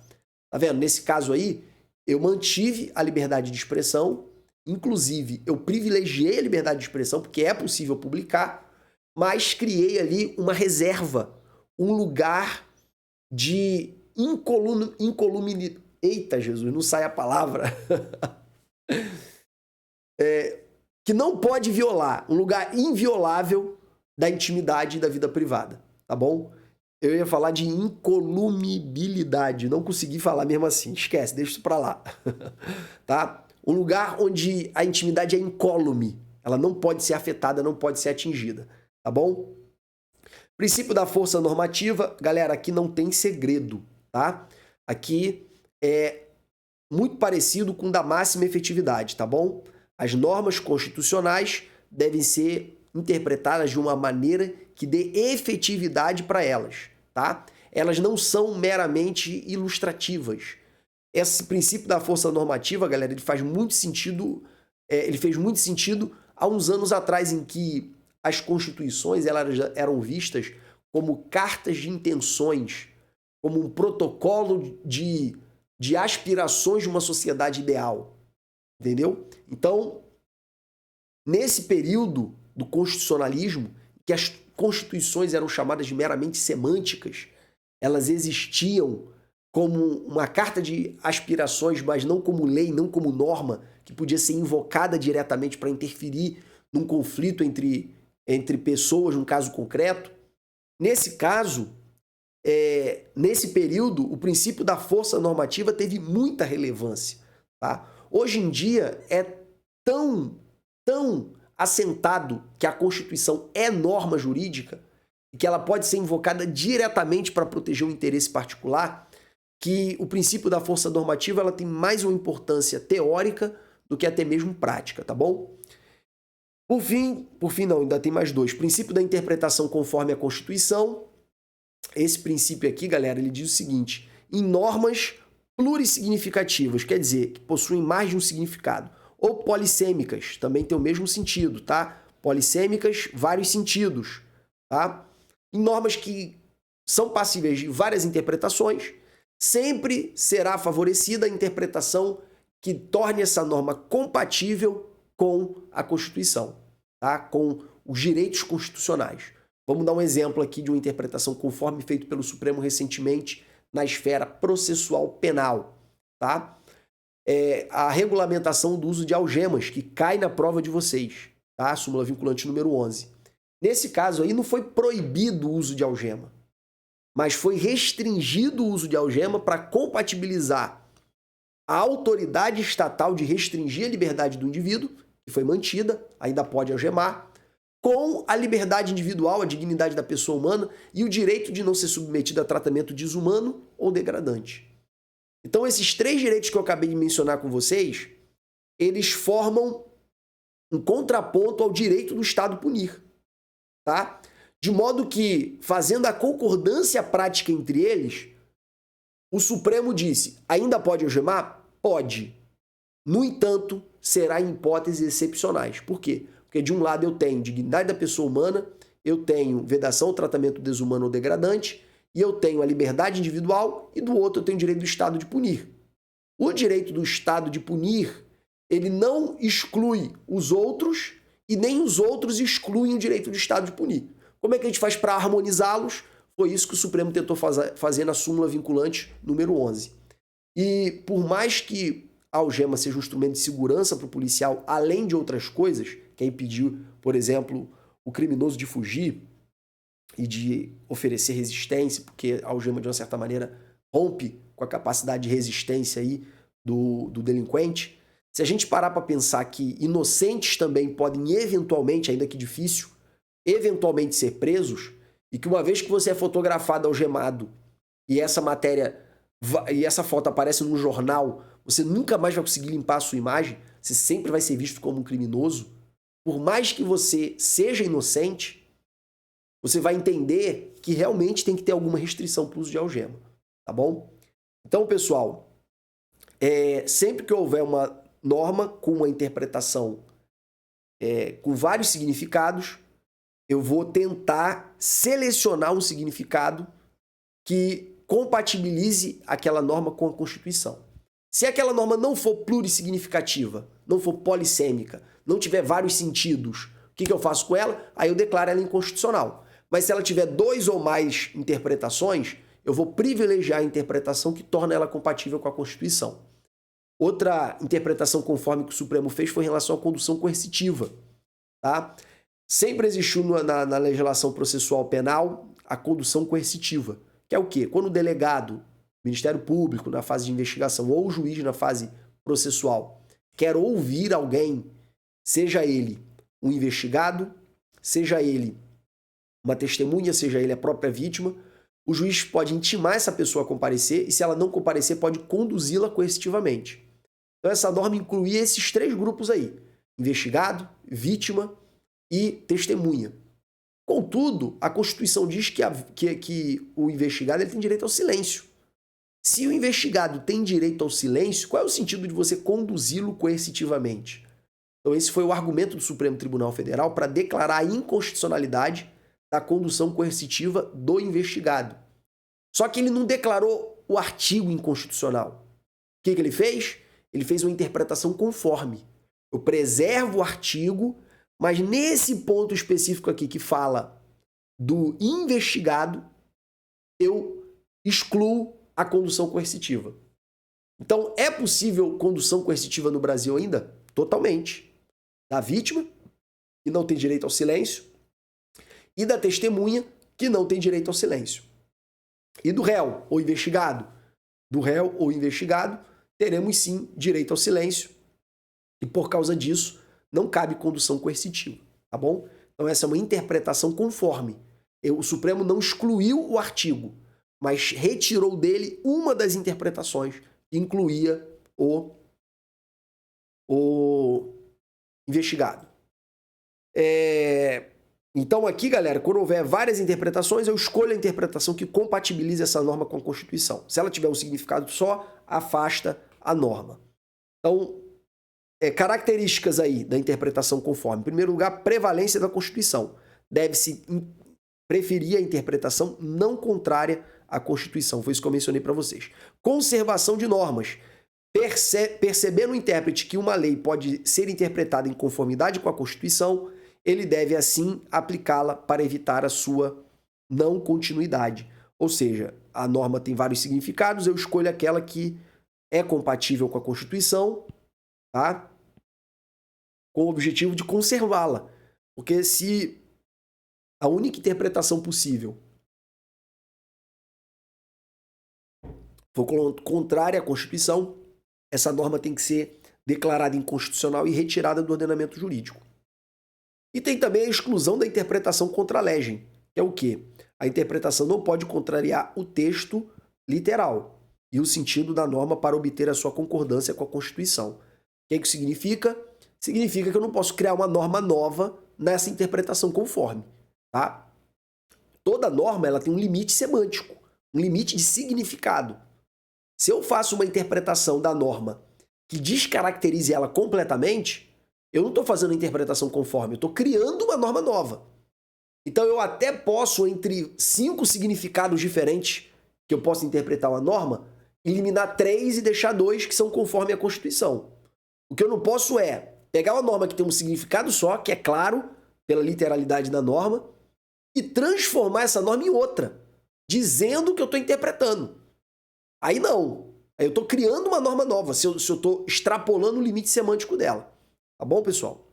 Tá vendo? Nesse caso aí, eu mantive a liberdade de expressão, inclusive eu privilegiei a liberdade de expressão, porque é possível publicar, mas criei ali uma reserva, um lugar de incolumidade. Eita, Jesus, não sai a palavra. Que não pode violar, um lugar inviolável da intimidade e da vida privada, tá bom? Eu ia falar de incolumibilidade, não consegui falar mesmo assim, esquece, deixa isso pra lá, tá? Um lugar onde a intimidade é incólume, ela não pode ser afetada, não pode ser atingida, tá bom? Princípio da força normativa, galera, aqui não tem segredo, tá? Aqui é muito parecido com o da máxima efetividade, tá bom? As normas constitucionais devem ser interpretadas de uma maneira que dê efetividade para elas, tá? Elas não são meramente ilustrativas. Esse princípio da força normativa, galera, ele faz muito sentido, ele fez muito sentido há uns anos atrás, em que as constituições elas eram vistas como cartas de intenções, como um protocolo de aspirações de uma sociedade ideal, entendeu? Então, nesse período do constitucionalismo, que as constituições eram chamadas de meramente semânticas, elas existiam como uma carta de aspirações, mas não como lei, não como norma, que podia ser invocada diretamente para interferir num conflito entre pessoas, num caso concreto. Nesse caso, nesse período, o princípio da força normativa teve muita relevância, tá? Hoje em dia é tão assentado que a Constituição é norma jurídica e que ela pode ser invocada diretamente para proteger um interesse particular, que o princípio da força normativa ela tem mais uma importância teórica do que até mesmo prática, tá bom? Por fim não, ainda tem mais dois. Princípio da interpretação conforme a Constituição. Esse princípio aqui, galera, ele diz o seguinte: em normas plurissignificativas, quer dizer, que possuem mais de um significado, ou polissêmicas, também tem o mesmo sentido, tá? Polissêmicas, vários sentidos, tá? Em normas que são passíveis de várias interpretações, sempre será favorecida a interpretação que torne essa norma compatível com a Constituição, tá? Com os direitos constitucionais. Vamos dar um exemplo aqui de uma interpretação conforme feito pelo Supremo recentemente na esfera processual penal, tá? A regulamentação do uso de algemas, que cai na prova de vocês, tá? Súmula vinculante número 11. Nesse caso aí não foi proibido o uso de algema, mas foi restringido o uso de algema para compatibilizar a autoridade estatal de restringir a liberdade do indivíduo, que foi mantida, ainda pode algemar, com a liberdade individual, a dignidade da pessoa humana e o direito de não ser submetido a tratamento desumano ou degradante. Então, esses três direitos que eu acabei de mencionar com vocês, eles formam um contraponto ao direito do Estado punir, tá? De modo que, fazendo a concordância prática entre eles, o Supremo disse: ainda pode algemar? Pode. No entanto, será em hipóteses excepcionais. Por quê? Porque de um lado eu tenho dignidade da pessoa humana, eu tenho vedação ao tratamento desumano ou degradante, e eu tenho a liberdade individual, e do outro eu tenho o direito do Estado de punir. O direito do Estado de punir, ele não exclui os outros, e nem os outros excluem o direito do Estado de punir. Como é que a gente faz para harmonizá-los? Foi isso que o Supremo tentou fazer na súmula vinculante número 11. E por mais que a algema seja um instrumento de segurança para o policial, além de outras coisas, que é impedir, por exemplo, o criminoso de fugir e de oferecer resistência, porque a algema, de uma certa maneira, rompe com a capacidade de resistência aí do delinquente. Se a gente parar para pensar que inocentes também podem eventualmente, ainda que difícil, eventualmente ser presos, e que uma vez que você é fotografado algemado e essa matéria e essa foto aparece num jornal, você nunca mais vai conseguir limpar a sua imagem, você sempre vai ser visto como um criminoso. Por mais que você seja inocente, você vai entender que realmente tem que ter alguma restrição para o uso de algema, tá bom? Então, pessoal, sempre que houver uma norma com uma interpretação com vários significados, eu vou tentar selecionar um significado que compatibilize aquela norma com a Constituição. Se aquela norma não for plurissignificativa, não for polissêmica, não tiver vários sentidos, o que eu faço com ela? Aí eu declaro ela inconstitucional. Mas se ela tiver 2 ou mais interpretações, eu vou privilegiar a interpretação que torna ela compatível com a Constituição. Outra interpretação conforme que o Supremo fez foi em relação à condução coercitiva, tá? Sempre existiu na legislação processual penal a condução coercitiva, que é o quê? Quando o delegado, Ministério Público na fase de investigação ou o juiz na fase processual quer ouvir alguém, seja ele um investigado, seja ele uma testemunha, seja ele a própria vítima, o juiz pode intimar essa pessoa a comparecer e, se ela não comparecer, pode conduzi-la coercitivamente. Então essa norma incluía esses 3 grupos aí: investigado, vítima e testemunha. Contudo, a Constituição diz que o investigado ele tem direito ao silêncio. Se o investigado tem direito ao silêncio, qual é o sentido de você conduzi-lo coercitivamente? Então esse foi o argumento do Supremo Tribunal Federal para declarar a inconstitucionalidade da condução coercitiva do investigado. Só que ele não declarou o artigo inconstitucional. O que ele fez? Ele fez uma interpretação conforme. Eu preservo o artigo, mas nesse ponto específico aqui que fala do investigado, eu excluo a condução coercitiva. Então, é possível condução coercitiva no Brasil ainda? Totalmente. Da vítima, que não tem direito ao silêncio, e da testemunha, que não tem direito ao silêncio. E do réu ou investigado? Do réu ou investigado, teremos sim direito ao silêncio, e por causa disso, não cabe condução coercitiva, tá bom? Então essa é uma interpretação conforme. O Supremo não excluiu o artigo, mas retirou dele uma das interpretações que incluía o investigado. Então aqui, galera, quando houver várias interpretações, eu escolho a interpretação que compatibilize essa norma com a Constituição. Se ela tiver um significado só, afasta a norma. Então, características aí da interpretação conforme. Em primeiro lugar, prevalência da Constituição. Deve-se preferir a interpretação não contrária à Constituição. Foi isso que eu mencionei para vocês. Conservação de normas. Percebendo o intérprete que uma lei pode ser interpretada em conformidade com a Constituição, ele deve, assim, aplicá-la para evitar a sua não continuidade. Ou seja, a norma tem vários significados, eu escolho aquela que é compatível com a Constituição, tá? Com o objetivo de conservá-la. Porque se a única interpretação possível for contrária à Constituição, essa norma tem que ser declarada inconstitucional e retirada do ordenamento jurídico. E tem também a exclusão da interpretação contra a legem, que é o quê? A interpretação não pode contrariar o texto literal e o sentido da norma para obter a sua concordância com a Constituição. O que isso significa? Significa que eu não posso criar uma norma nova nessa interpretação conforme, tá? Toda norma ela tem um limite semântico, um limite de significado. Se eu faço uma interpretação da norma que descaracterize ela completamente, eu não estou fazendo a interpretação conforme, eu estou criando uma norma nova. Então eu até posso, entre 5 significados diferentes que eu posso interpretar uma norma, eliminar 3 e deixar 2 que são conforme a Constituição. O que eu não posso é pegar uma norma que tem um significado só, que é claro, pela literalidade da norma, e transformar essa norma em outra, dizendo que eu estou interpretando. Aí não. Aí eu estou criando uma norma nova, se eu estou extrapolando o limite semântico dela. Tá bom, pessoal?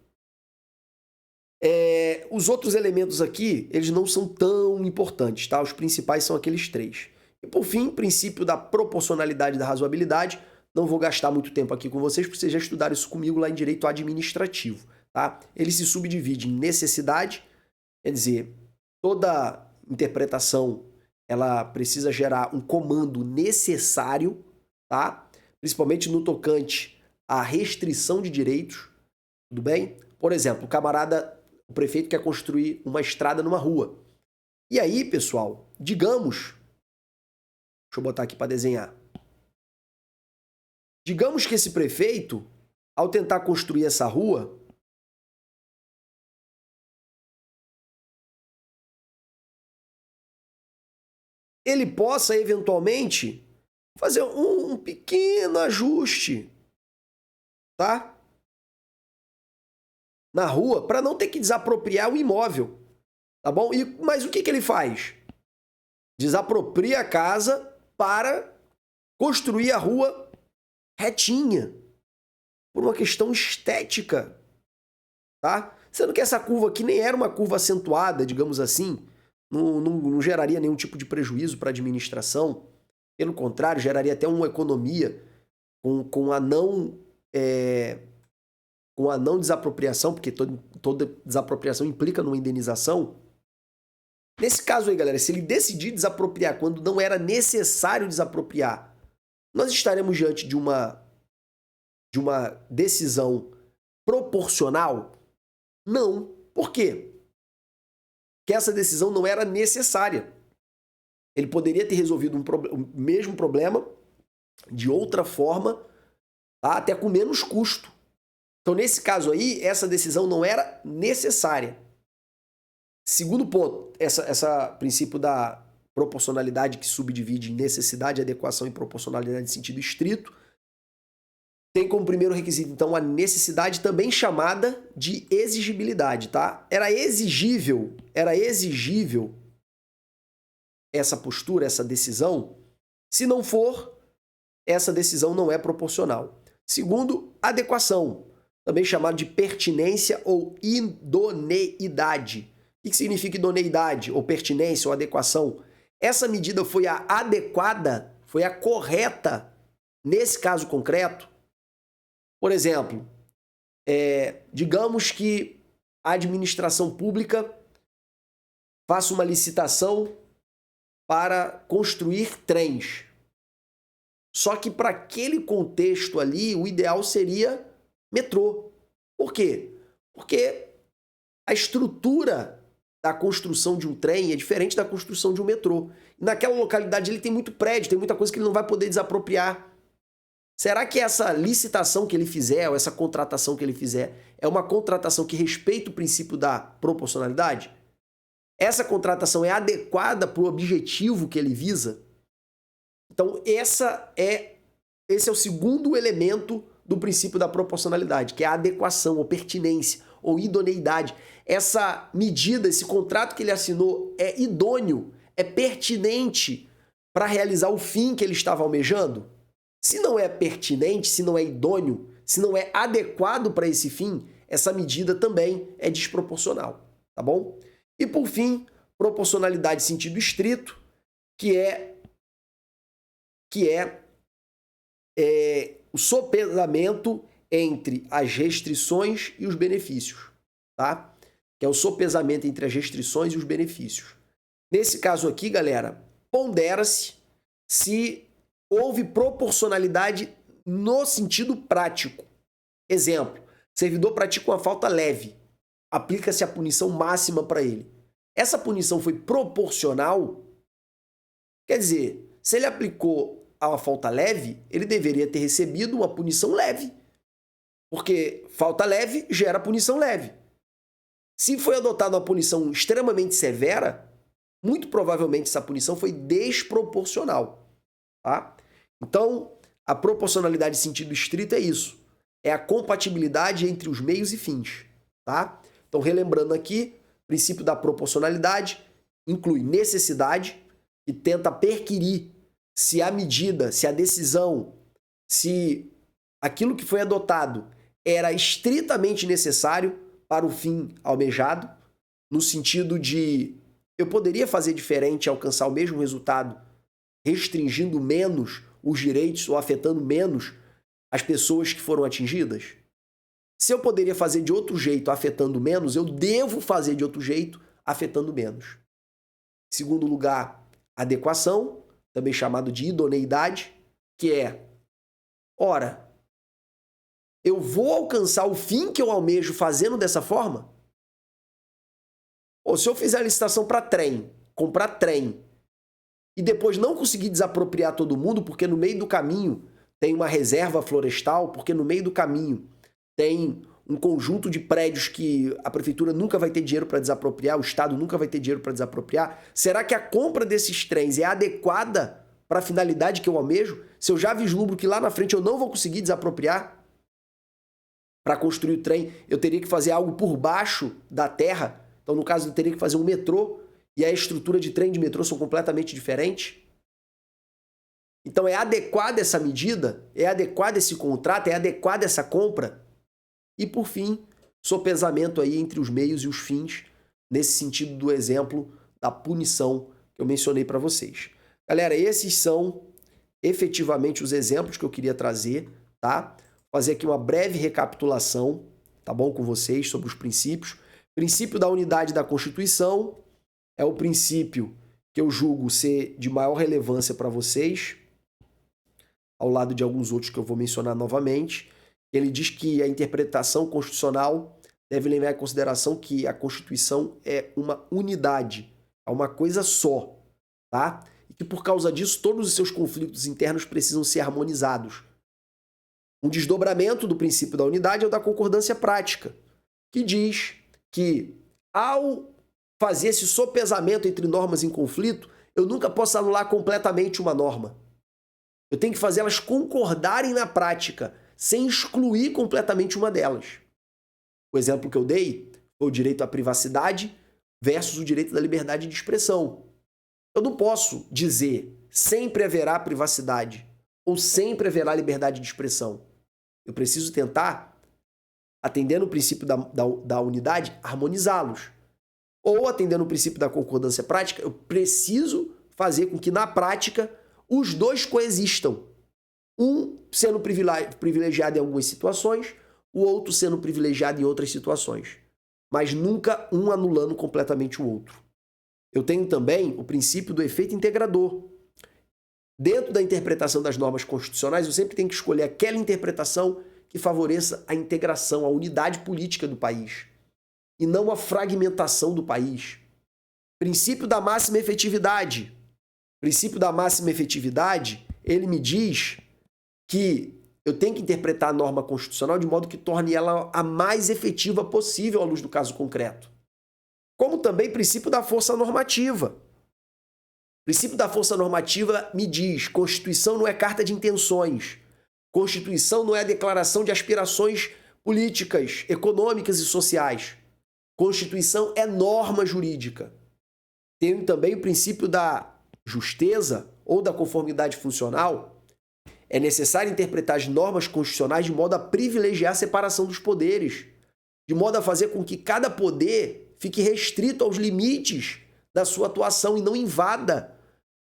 Os outros elementos aqui, eles não são tão importantes, tá? Os principais são aqueles 3. E por fim, princípio da proporcionalidade e da razoabilidade. Não vou gastar muito tempo aqui com vocês, porque vocês já estudaram isso comigo lá em direito administrativo, tá? Ele se subdivide em necessidade, quer dizer, toda interpretação ela precisa gerar um comando necessário, tá? Principalmente no tocante à restrição de direitos, tudo bem? Por exemplo, o prefeito quer construir uma estrada numa rua. E aí, pessoal, digamos, deixa eu botar aqui para desenhar. Digamos que esse prefeito, ao tentar construir essa rua, ele possa, eventualmente, fazer um pequeno ajuste, tá? Na rua, para não ter que desapropriar o imóvel, tá bom? Mas o que ele faz? Desapropria a casa para construir a rua retinha, por uma questão estética, tá? Sendo que essa curva aqui nem era uma curva acentuada, digamos assim, não geraria nenhum tipo de prejuízo para a administração. Pelo contrário, geraria até uma economia com a não desapropriação, porque toda desapropriação implica numa indenização. Nesse caso aí, galera, se ele decidir desapropriar quando não era necessário desapropriar, nós estaremos diante de uma decisão proporcional? Não. Por quê? Porque essa decisão não era necessária. Ele poderia ter resolvido o mesmo problema de outra forma, tá? Até com menos custo. Então, nesse caso aí, essa decisão não era necessária. Segundo ponto, essa princípio da proporcionalidade que subdivide em necessidade, adequação e proporcionalidade em sentido estrito, tem como primeiro requisito, então, a necessidade, também chamada de exigibilidade, tá? Era exigível essa postura, essa decisão. Se não for, essa decisão não é proporcional. Segundo, adequação, também chamado de pertinência ou idoneidade. O que significa idoneidade, ou pertinência, ou adequação? Essa medida foi a adequada, foi a correta nesse caso concreto? Por exemplo, digamos que a administração pública faça uma licitação para construir trens. Só que para aquele contexto ali, o ideal seria metrô. Por quê? Porque a estrutura da construção de um trem é diferente da construção de um metrô. Naquela localidade ele tem muito prédio, tem muita coisa que ele não vai poder desapropriar. Será que essa licitação que ele fizer, ou essa contratação que ele fizer, é uma contratação que respeita o princípio da proporcionalidade? Essa contratação é adequada para o objetivo que ele visa? Então, esse é o segundo elemento do princípio da proporcionalidade, que é a adequação, ou pertinência, ou idoneidade. Essa medida, esse contrato que ele assinou é idôneo, é pertinente para realizar o fim que ele estava almejando? Se não é pertinente, se não é idôneo, se não é adequado para esse fim, essa medida também é desproporcional, tá bom? E por fim, proporcionalidade em sentido estrito, que é o sopesamento entre as restrições e os benefícios, tá? Que é o sopesamento entre as restrições e os benefícios. Nesse caso aqui, galera, pondera-se se houve proporcionalidade no sentido prático. Exemplo, servidor pratica uma falta leve, aplica-se a punição máxima para ele. Essa punição foi proporcional? Quer dizer, se ele aplicou a uma falta leve, ele deveria ter recebido uma punição leve. Porque falta leve gera punição leve. Se foi adotada uma punição extremamente severa, muito provavelmente essa punição foi desproporcional, tá? Então, a proporcionalidade em sentido estrito é isso. É a compatibilidade entre os meios e fins, tá? Então, relembrando aqui, o princípio da proporcionalidade inclui necessidade, que tenta perquirir se a medida, se a decisão, se aquilo que foi adotado era estritamente necessário para o fim almejado, no sentido de eu poderia fazer diferente e alcançar o mesmo resultado, restringindo menos os direitos ou afetando menos as pessoas que foram atingidas? Se eu poderia fazer de outro jeito afetando menos, eu devo fazer de outro jeito afetando menos. Em segundo lugar, adequação, também chamado de idoneidade, que é, ora, eu vou alcançar o fim que eu almejo fazendo dessa forma? Ou se eu fizer a licitação para trem, comprar trem, e depois não conseguir desapropriar todo mundo, porque no meio do caminho tem uma reserva florestal, porque no meio do caminho tem um conjunto de prédios que a prefeitura nunca vai ter dinheiro para desapropriar, o Estado nunca vai ter dinheiro para desapropriar, será que a compra desses trens é adequada para a finalidade que eu almejo? Se eu já vislumbro que lá na frente eu não vou conseguir desapropriar, para construir o trem eu teria que fazer algo por baixo da terra, então no caso eu teria que fazer um metrô, e a estrutura de trem e de metrô são completamente diferentes. Então é adequada essa medida? É adequado esse contrato? É adequada essa compra? E por fim, sopesamento aí entre os meios e os fins, nesse sentido do exemplo da punição que eu mencionei para vocês. Galera, esses são efetivamente os exemplos que eu queria trazer, tá? Vou fazer aqui uma breve recapitulação, tá bom, com vocês sobre os princípios. Princípio da unidade da Constituição é o princípio que eu julgo ser de maior relevância para vocês, ao lado de alguns outros que eu vou mencionar novamente. Ele diz que a interpretação constitucional deve levar em consideração que a Constituição é uma unidade, é uma coisa só, tá? E que por causa disso todos os seus conflitos internos precisam ser harmonizados. Um desdobramento do princípio da unidade é o da concordância prática, que diz que ao fazer esse sopesamento entre normas em conflito, eu nunca posso anular completamente uma norma. Eu tenho que fazer elas concordarem na prática, sem excluir completamente uma delas. O exemplo que eu dei foi o direito à privacidade versus o direito da liberdade de expressão. Eu não posso dizer sempre haverá privacidade ou sempre haverá liberdade de expressão. Eu preciso tentar, atendendo o princípio da unidade, harmonizá-los. Ou, atendendo o princípio da concordância prática, eu preciso fazer com que, na prática, os dois coexistam. Um sendo privilegiado em algumas situações, o outro sendo privilegiado em outras situações. Mas nunca um anulando completamente o outro. Eu tenho também o princípio do efeito integrador. Dentro da interpretação das normas constitucionais, eu sempre tenho que escolher aquela interpretação que favoreça a integração, a unidade política do país, e não a fragmentação do país. Princípio da máxima efetividade. Princípio da máxima efetividade, ele me diz que eu tenho que interpretar a norma constitucional de modo que torne ela a mais efetiva possível à luz do caso concreto. Como também princípio da força normativa. O princípio da força normativa me diz: Constituição não é carta de intenções. Constituição não é declaração de aspirações políticas, econômicas e sociais. Constituição é norma jurídica. Tenho também o princípio da justeza ou da conformidade funcional. É necessário interpretar as normas constitucionais de modo a privilegiar a separação dos poderes, de modo a fazer com que cada poder fique restrito aos limites da sua atuação e não invada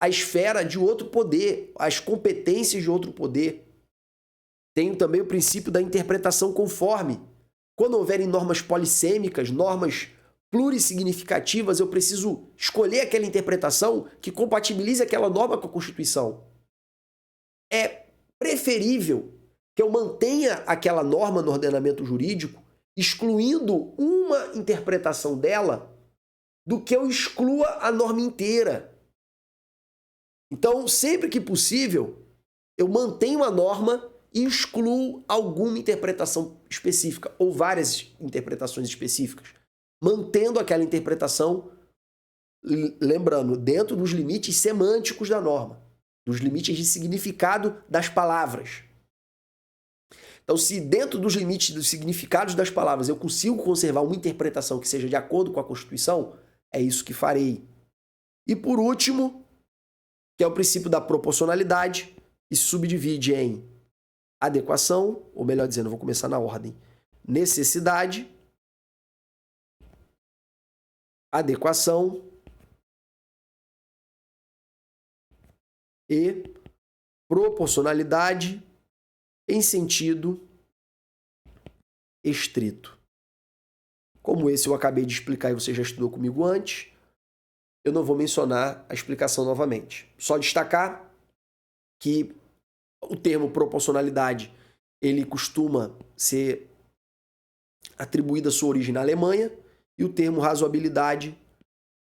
a esfera de outro poder, as competências de outro poder. Tenho também o princípio da interpretação conforme. Quando houverem normas polissêmicas, normas plurissignificativas, eu preciso escolher aquela interpretação que compatibilize aquela norma com a Constituição. É preferível que eu mantenha aquela norma no ordenamento jurídico, excluindo uma interpretação dela, do que eu exclua a norma inteira. Então, sempre que possível, eu mantenho a norma e excluo alguma interpretação específica, ou várias interpretações específicas, mantendo aquela interpretação, lembrando, dentro dos limites semânticos da norma, dos limites de significado das palavras. Então, se dentro dos limites dos significados das palavras eu consigo conservar uma interpretação que seja de acordo com a Constituição, é isso que farei. E por último, que é o princípio da proporcionalidade, que se subdivide em adequação, ou melhor dizendo, eu vou começar na ordem, necessidade, adequação e proporcionalidade em sentido estrito. Como esse eu acabei de explicar e você já estudou comigo antes, eu não vou mencionar a explicação novamente. Só destacar que o termo proporcionalidade, ele costuma ser atribuído a sua origem na Alemanha, e o termo razoabilidade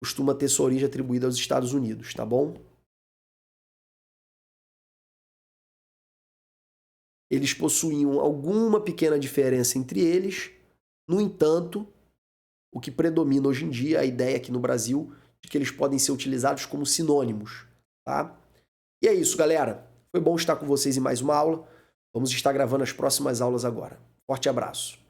costuma ter sua origem atribuída aos Estados Unidos, tá bom? Eles possuíam alguma pequena diferença entre eles, no entanto, o que predomina hoje em dia é a ideia aqui no Brasil de que eles podem ser utilizados como sinônimos, tá? E é isso, galera. Foi bom estar com vocês em mais uma aula. Vamos estar gravando as próximas aulas agora. Forte abraço.